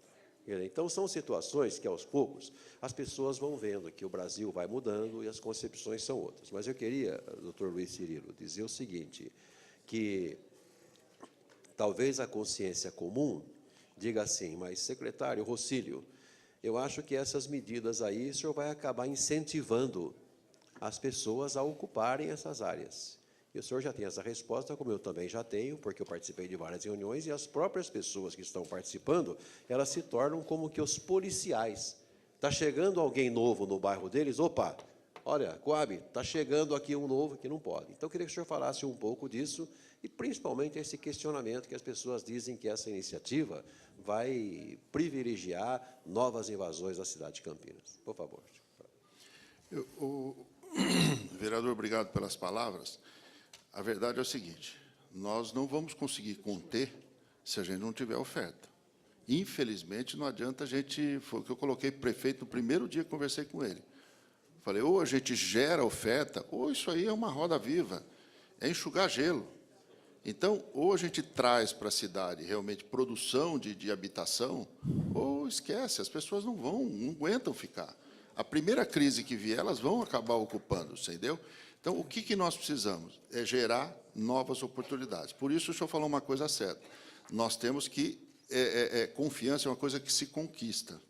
Então, são situações que, aos poucos, as pessoas vão vendo que o Brasil vai mudando e as concepções são outras. Mas eu queria, doutor Luiz Cirilo, dizer o seguinte, que talvez a consciência comum diga assim, mas, secretário Rocílio, eu acho que essas medidas aí, o senhor vai acabar incentivando as pessoas a ocuparem essas áreas. E o senhor já tem essa resposta, como eu também já tenho, porque eu participei de várias reuniões, e as próprias pessoas que estão participando, elas se tornam como que os policiais. Está chegando alguém novo no bairro deles, opa, olha, Coab, está chegando aqui um novo que não pode. Então, eu queria que o senhor falasse um pouco disso, e principalmente esse questionamento que as pessoas dizem que essa iniciativa vai privilegiar novas invasões da cidade de Campinas. Por favor. Vereador, obrigado pelas palavras. A verdade é o seguinte, nós não vamos conseguir conter se a gente não tiver oferta. Infelizmente, não adianta a gente... Foi o que eu coloquei para o prefeito no primeiro dia que conversei com ele. Falei, ou a gente gera oferta, ou isso aí é uma roda viva, é enxugar gelo. Então, ou a gente traz para a cidade realmente produção de habitação, ou esquece, as pessoas não aguentam ficar. A primeira crise que vier, elas vão acabar ocupando, entendeu? Então, o que nós precisamos? É gerar novas oportunidades. Por isso, o senhor falou uma coisa certa. Nós temos que... confiança é uma coisa que se conquista,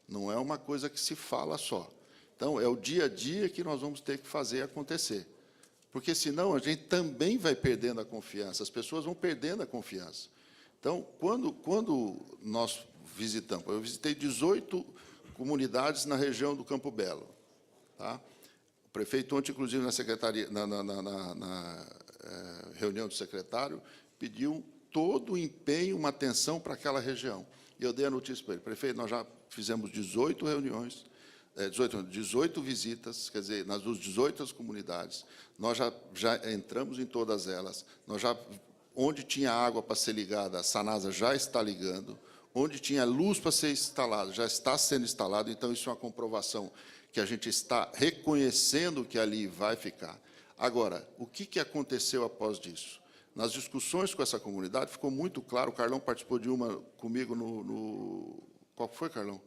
não é uma coisa que se fala só. Então, é o dia a dia que nós vamos ter que fazer acontecer. Porque, senão, a gente também vai perdendo a confiança, as pessoas vão perdendo a confiança. Então, quando nós visitamos, eu visitei 18 comunidades na região do Campo Belo. Tá? O prefeito, ontem, inclusive, na secretaria, na reunião do secretário, pediu todo o empenho, uma atenção para aquela região. E eu dei a notícia para ele: prefeito, nós já fizemos 18 reuniões, 18 visitas, quer dizer, nas 18 comunidades, nós já entramos em todas elas, onde tinha água para ser ligada, a Sanasa já está ligando, onde tinha luz para ser instalada, já está sendo instalado, então isso é uma comprovação que a gente está reconhecendo que ali vai ficar. Agora, o que aconteceu após disso? Nas discussões com essa comunidade, ficou muito claro, o Carlão participou de uma comigo qual foi, Carlão?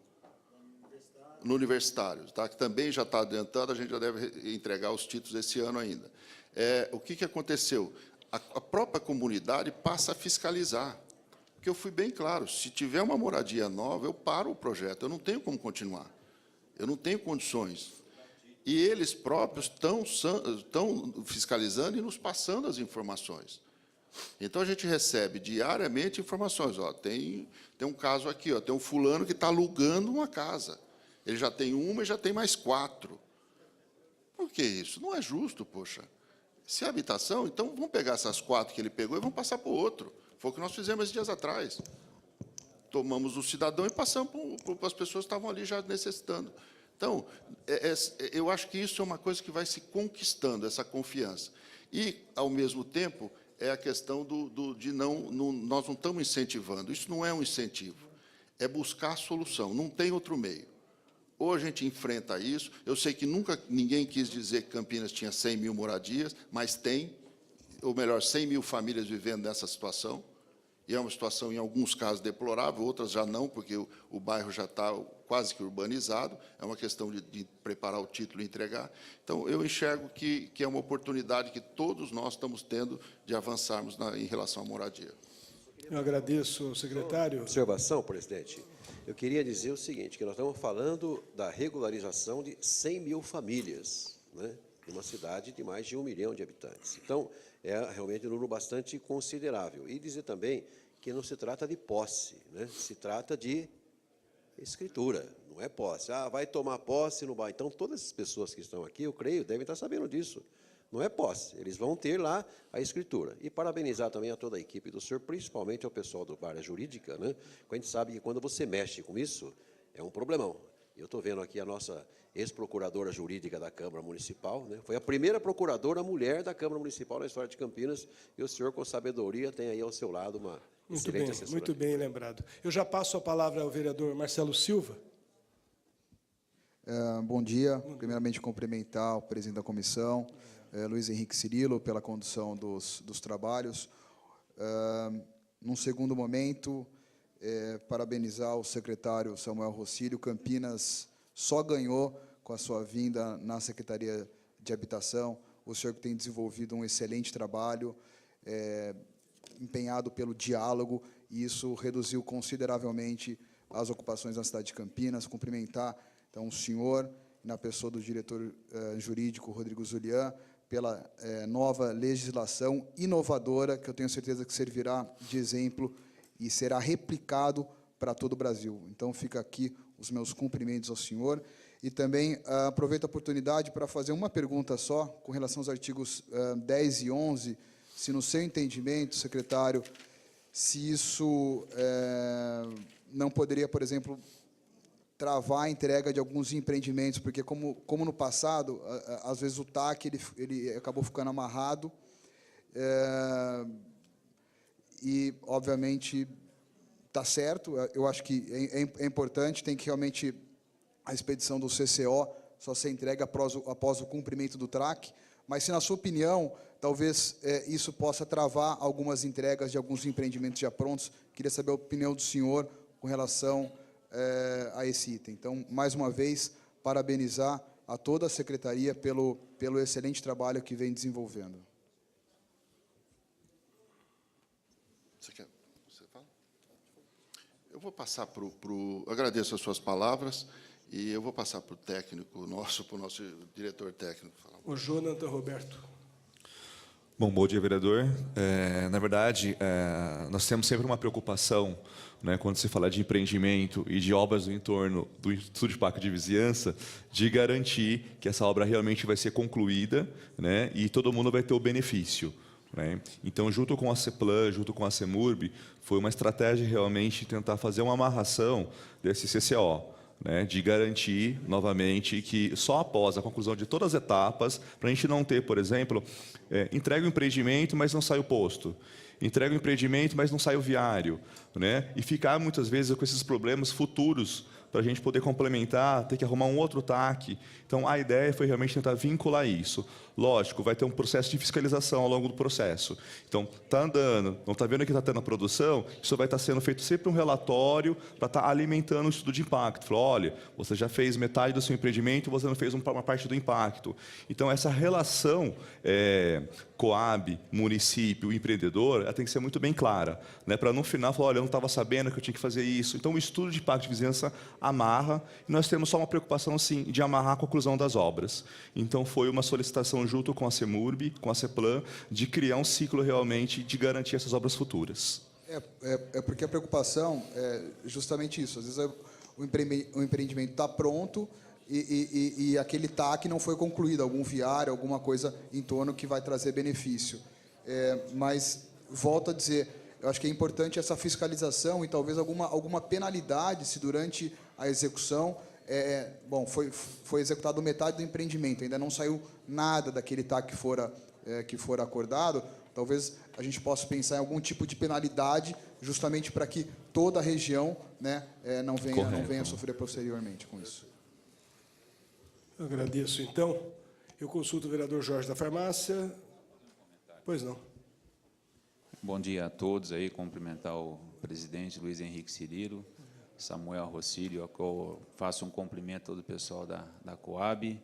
No Universitário, tá? Que também já está adiantando, a gente já deve entregar os títulos esse ano ainda. O que aconteceu? A própria comunidade passa a fiscalizar. Porque eu fui bem claro, se tiver uma moradia nova, eu paro o projeto, eu não tenho como continuar. Eu não tenho condições. E eles próprios estão fiscalizando e nos passando as informações. Então, a gente recebe diariamente informações. Ó, tem um caso aqui, ó, tem um fulano que está alugando uma casa. Ele já tem uma e já tem mais 4. Por que isso? Não é justo, poxa. Se é habitação, então vamos pegar essas 4 que ele pegou e vamos passar para o outro. Foi o que nós fizemos esses dias atrás. Tomamos o cidadão e passamos para as pessoas que estavam ali já necessitando. Então, eu acho que isso é uma coisa que vai se conquistando, essa confiança. E, ao mesmo tempo, é a questão de nós não estamos incentivando. Isso não é um incentivo. É buscar a solução. Não tem outro meio. Ou a gente enfrenta isso. Eu sei que nunca ninguém quis dizer que Campinas tinha 100 mil moradias, mas tem, ou melhor, 100 mil famílias vivendo nessa situação. E é uma situação, em alguns casos, deplorável, outras já não, porque o bairro já está quase que urbanizado. É uma questão de preparar o título e entregar. Então, eu enxergo que é uma oportunidade que todos nós estamos tendo de avançarmos em relação à moradia. Eu agradeço, secretário. Observação, presidente. Eu queria dizer o seguinte, que nós estamos falando da regularização de 100 mil famílias, né, em uma cidade de mais de 1 milhão de habitantes. Então, é realmente um número bastante considerável. E dizer também que não se trata de posse, né, se trata de escritura, não é posse. Ah, vai tomar posse no bairro. Então, todas as pessoas que estão aqui, eu creio, devem estar sabendo disso. Não é posse, eles vão ter lá a escritura. E parabenizar também a toda a equipe do senhor, principalmente ao pessoal da área jurídica, né? A gente sabe que quando você mexe com isso, é um problemão. Eu estou vendo aqui a nossa ex-procuradora jurídica da Câmara Municipal, né? Foi a primeira procuradora mulher da Câmara Municipal na história de Campinas, e o senhor, com sabedoria, tem aí ao seu lado uma excelente assessoria. Muito bem lembrado. Eu já passo a palavra ao vereador Marcelo Silva. Bom dia. Primeiramente, cumprimentar o presidente da comissão, Luiz Henrique Cirilo, pela condução dos trabalhos. Num segundo momento, parabenizar o secretário Samuel Rossílio. Campinas só ganhou com a sua vinda na Secretaria de Habitação. O senhor tem desenvolvido um excelente trabalho, empenhado pelo diálogo, e isso reduziu consideravelmente as ocupações na cidade de Campinas. Cumprimentar, então, o senhor, na pessoa do diretor jurídico, Rodrigo Zulian, pela nova legislação inovadora, que eu tenho certeza que servirá de exemplo e será replicado para todo o Brasil. Então, fica aqui os meus cumprimentos ao senhor. E também aproveito a oportunidade para fazer uma pergunta só, com relação aos artigos 10 e 11, se, no seu entendimento, secretário, se isso não poderia, por exemplo, travar a entrega de alguns empreendimentos, porque, como no passado, às vezes o TAC ele acabou ficando amarrado, e, obviamente, está certo, eu acho que é importante, tem que realmente a expedição do CCO só ser entregue após o cumprimento do TRAC, mas se, na sua opinião, talvez isso possa travar algumas entregas de alguns empreendimentos já prontos. Queria saber a opinião do senhor com relação a esse item. Então, mais uma vez, parabenizar a toda a Secretaria pelo excelente trabalho que vem desenvolvendo. Você fala? Eu vou passar para o... Agradeço as suas palavras e eu vou passar para o técnico nosso, para o nosso diretor técnico. O Jonathan Roberto. Bom dia, vereador. Na verdade, nós temos sempre uma preocupação, né, quando se fala de empreendimento e de obras no entorno do Instituto de Parque de Vizinhança, de garantir que essa obra realmente vai ser concluída, né, e todo mundo vai ter o benefício. Né? Então, junto com a CEPLAN, junto com a CEMURB, foi uma estratégia realmente tentar fazer uma amarração desse CCO, né, de garantir, novamente, que só após a conclusão de todas as etapas, para a gente não ter, por exemplo, entrega o empreendimento, mas não sai o posto, entrega o empreendimento, mas não sai o viário, né, e ficar, muitas vezes, com esses problemas futuros, para a gente poder complementar, ter que arrumar um outro TAC. Então, a ideia foi realmente tentar vincular isso. Lógico, vai ter um processo de fiscalização ao longo do processo. Então, está andando, não está vendo que está tendo a produção, isso vai estar sendo feito sempre um relatório para estar alimentando o estudo de impacto. Falou, olha, você já fez metade do seu empreendimento, você não fez uma parte do impacto. Então, essa relação Coab, município, empreendedor, ela tem que ser muito bem clara, né, para no final falar, olha, eu não estava sabendo que eu tinha que fazer isso. Então, o estudo de impacto de vizinhança amarra, e nós temos só uma preocupação, sim, de amarrar a conclusão das obras. Então, foi uma solicitação junto com a CEMURB, com a CEPLAN, de criar um ciclo realmente de garantir essas obras futuras. Porque a preocupação é justamente isso. Às vezes o empreendimento está pronto e aquele TAC não foi concluído, algum viário, alguma coisa em torno que vai trazer benefício. Mas, volto a dizer, eu acho que é importante essa fiscalização e talvez alguma penalidade se durante a execução... bom, foi executado metade do empreendimento, ainda não saiu nada daquele TAC que for acordado, talvez a gente possa pensar em algum tipo de penalidade, justamente para que toda a região, né, não venha a sofrer posteriormente com isso. Eu agradeço, então. Eu consulto o vereador Jorge da Farmácia. Pois não. Bom dia a todos aí, cumprimentar o presidente Luiz Henrique Cirilo, Samuel Rossílio, a qual faço um cumprimento a todo o pessoal da Coab,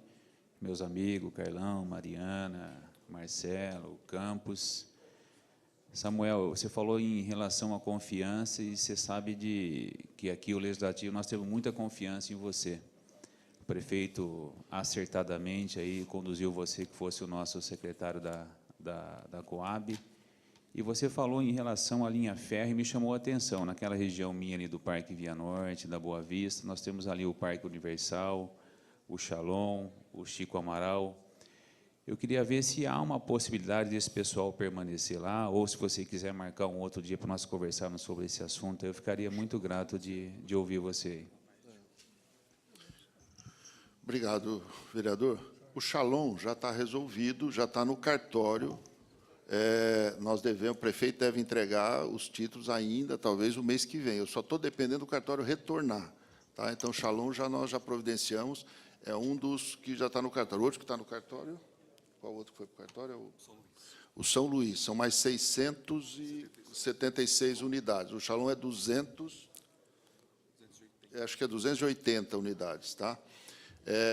meus amigos, Carlão, Mariana, Marcelo, Campos. Samuel, você falou em relação à confiança e você sabe que aqui o Legislativo nós temos muita confiança em você. O prefeito acertadamente aí conduziu você que fosse o nosso secretário da Coab. E você falou em relação à linha férrea e me chamou a atenção. Naquela região minha ali do Parque Via Norte, da Boa Vista, nós temos ali o Parque Universal, o Shalom, o Chico Amaral. Eu queria ver se há uma possibilidade desse pessoal permanecer lá, ou se você quiser marcar um outro dia para nós conversarmos sobre esse assunto, eu ficaria muito grato de ouvir você. Obrigado, vereador. O Shalom já está resolvido, já está no cartório. O prefeito deve entregar os títulos ainda, talvez o mês que vem. Eu só estou dependendo do cartório retornar. Tá? Então, Shalom nós já providenciamos, é um dos que já está no cartório. O outro que está no cartório, qual outro que foi para o cartório? O São Luís. São mais 676 unidades. O Shalom é 280 unidades. Tá?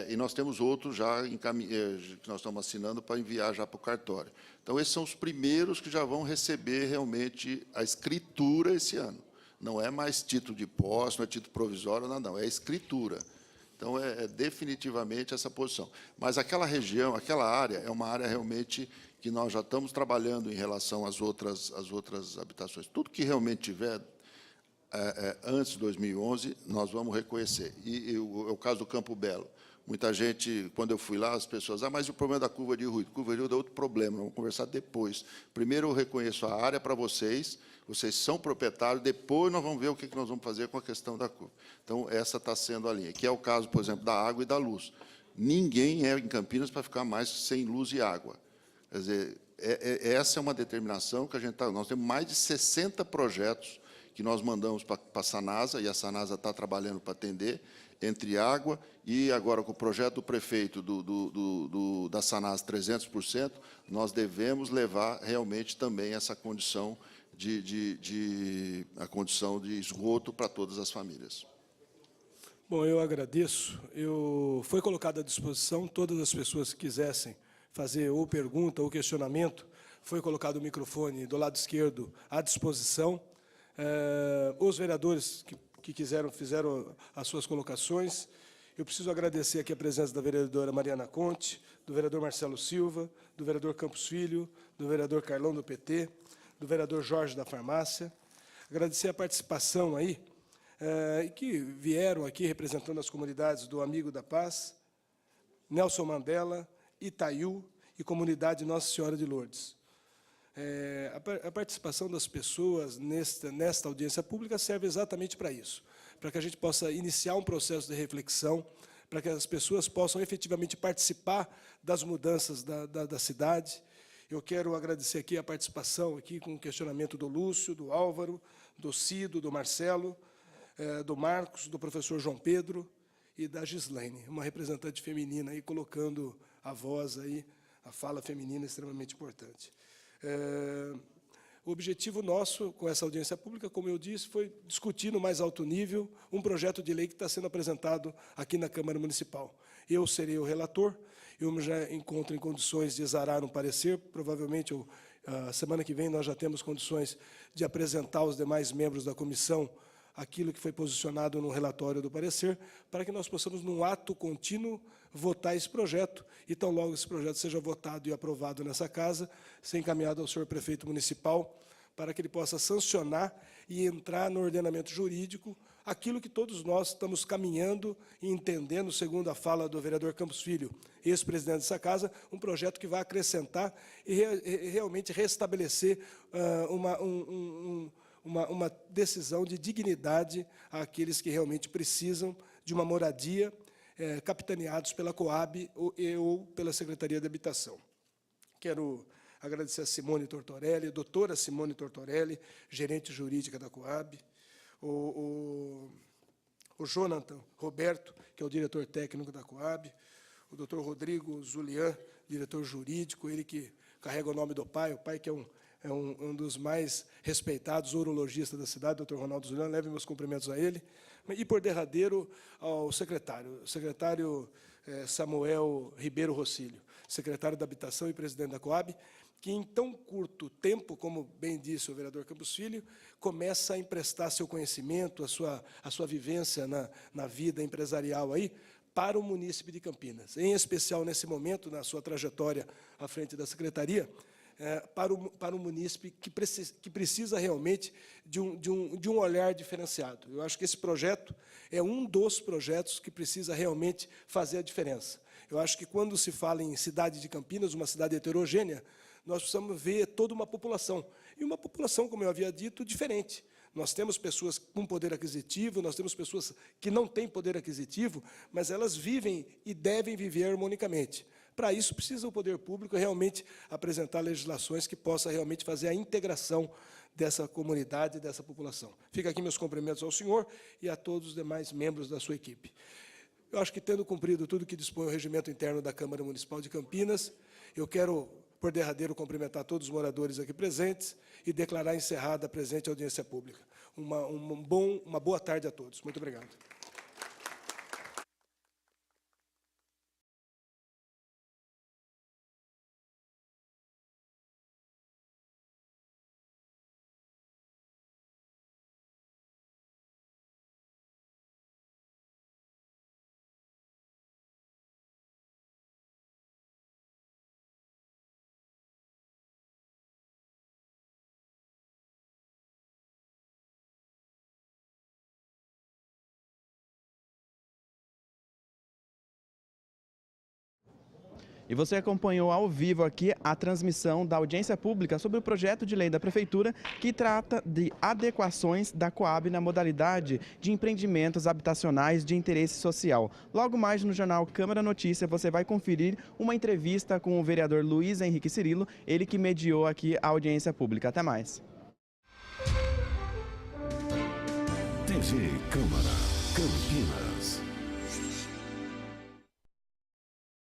E nós temos outros já que nós estamos assinando para enviar já para o cartório. Então, esses são os primeiros que já vão receber realmente a escritura esse ano. Não é mais título de posse, não é título provisório, não, é escritura. Então, é definitivamente essa posição. Mas aquela região, aquela área, é uma área realmente que nós já estamos trabalhando em relação às outras habitações. Tudo que realmente tiver antes de 2011, nós vamos reconhecer. E o caso do Campo Belo. Muita gente, quando eu fui lá, as pessoas, mas e o problema da curva de ruído? Curva de ruído é outro problema, vamos conversar depois. Primeiro eu reconheço a área para vocês são proprietários, depois nós vamos ver o que nós vamos fazer com a questão da curva. Então, essa está sendo a linha, que é o caso, por exemplo, da água e da luz. Ninguém é em Campinas para ficar mais sem luz e água. Quer dizer, essa é uma determinação que a gente está... Nós temos mais de 60 projetos que nós mandamos para a Sanasa, e a Sanasa está trabalhando para atender, entre água e, agora, com o projeto do prefeito da Sanaz 300%, nós devemos levar realmente também essa condição a condição de esgoto para todas as famílias. Bom, eu agradeço. Foi colocado à disposição todas as pessoas que quisessem fazer ou pergunta ou questionamento. Foi colocado o microfone do lado esquerdo à disposição. Os vereadores que fizeram as suas colocações. Eu preciso agradecer aqui a presença da vereadora Mariana Conte, do vereador Marcelo Silva, do vereador Campos Filho, do vereador Carlão do PT, do vereador Jorge da Farmácia. Agradecer a participação aí, que vieram aqui representando as comunidades do Amigo da Paz, Nelson Mandela, Itaiú e comunidade Nossa Senhora de Lourdes. A participação das pessoas nesta audiência pública serve exatamente para isso, para que a gente possa iniciar um processo de reflexão, para que as pessoas possam efetivamente participar das mudanças da cidade. Eu quero agradecer aqui a participação aqui com o questionamento do Lúcio, do Álvaro, do Cido, do Marcelo, do Marcos, do professor João Pedro e da Gislaine, uma representante feminina aí colocando a voz aí, a fala feminina extremamente importante. O objetivo nosso com essa audiência pública, como eu disse, foi discutir no mais alto nível um projeto de lei que está sendo apresentado aqui na Câmara Municipal. Eu serei o relator, eu me já encontro em condições de exarar um parecer, provavelmente a semana que vem nós já temos condições de apresentar aos demais membros da comissão aquilo que foi posicionado no relatório do parecer, para que nós possamos, num ato contínuo, votar esse projeto, e tão logo esse projeto seja votado e aprovado nessa casa, ser encaminhado ao senhor prefeito municipal, para que ele possa sancionar e entrar no ordenamento jurídico aquilo que todos nós estamos caminhando e entendendo, segundo a fala do vereador Campos Filho, ex-presidente dessa casa, um projeto que vai acrescentar e realmente restabelecer uma decisão de dignidade àqueles que realmente precisam de uma moradia, capitaneados pela Coab ou pela Secretaria de Habitação. Quero agradecer a Simone Tortorelli, a doutora Simone Tortorelli, gerente jurídica da Coab, o Jonathan Roberto, que é o diretor técnico da Coab, o doutor Rodrigo Zulian, diretor jurídico, ele que carrega o nome do pai, o pai que é um dos mais respeitados urologistas da cidade, doutor Ronaldo Zulian, leve meus cumprimentos a ele, e, por derradeiro, ao secretário Samuel Ribeiro Rocílio, secretário da Habitação e presidente da Coab, que, em tão curto tempo, como bem disse o vereador Campos Filho, começa a emprestar seu conhecimento, a sua vivência na vida empresarial aí, para o munícipe de Campinas, em especial nesse momento, na sua trajetória à frente da Secretaria, para o munícipe que precisa realmente de um olhar diferenciado. Eu acho que esse projeto é um dos projetos que precisa realmente fazer a diferença. Eu acho que, quando se fala em cidade de Campinas, uma cidade heterogênea, nós precisamos ver toda uma população. E uma população, como eu havia dito, diferente. Nós temos pessoas com poder aquisitivo, nós temos pessoas que não têm poder aquisitivo, mas elas vivem e devem viver harmonicamente. Para isso, precisa o poder público realmente apresentar legislações que possam realmente fazer a integração dessa comunidade, dessa população. Fica aqui meus cumprimentos ao senhor e a todos os demais membros da sua equipe. Eu acho que, tendo cumprido tudo que dispõe o regimento interno da Câmara Municipal de Campinas, eu quero, por derradeiro, cumprimentar todos os moradores aqui presentes e declarar encerrada a presente audiência pública. Uma boa tarde a todos. Muito obrigado. E você acompanhou ao vivo aqui a transmissão da audiência pública sobre o projeto de lei da Prefeitura que trata de adequações da Coab na modalidade de empreendimentos habitacionais de interesse social. Logo mais no jornal Câmara Notícia você vai conferir uma entrevista com o vereador Luiz Henrique Cirilo, ele que mediou aqui a audiência pública. Até mais. TV Câmara, Campinas.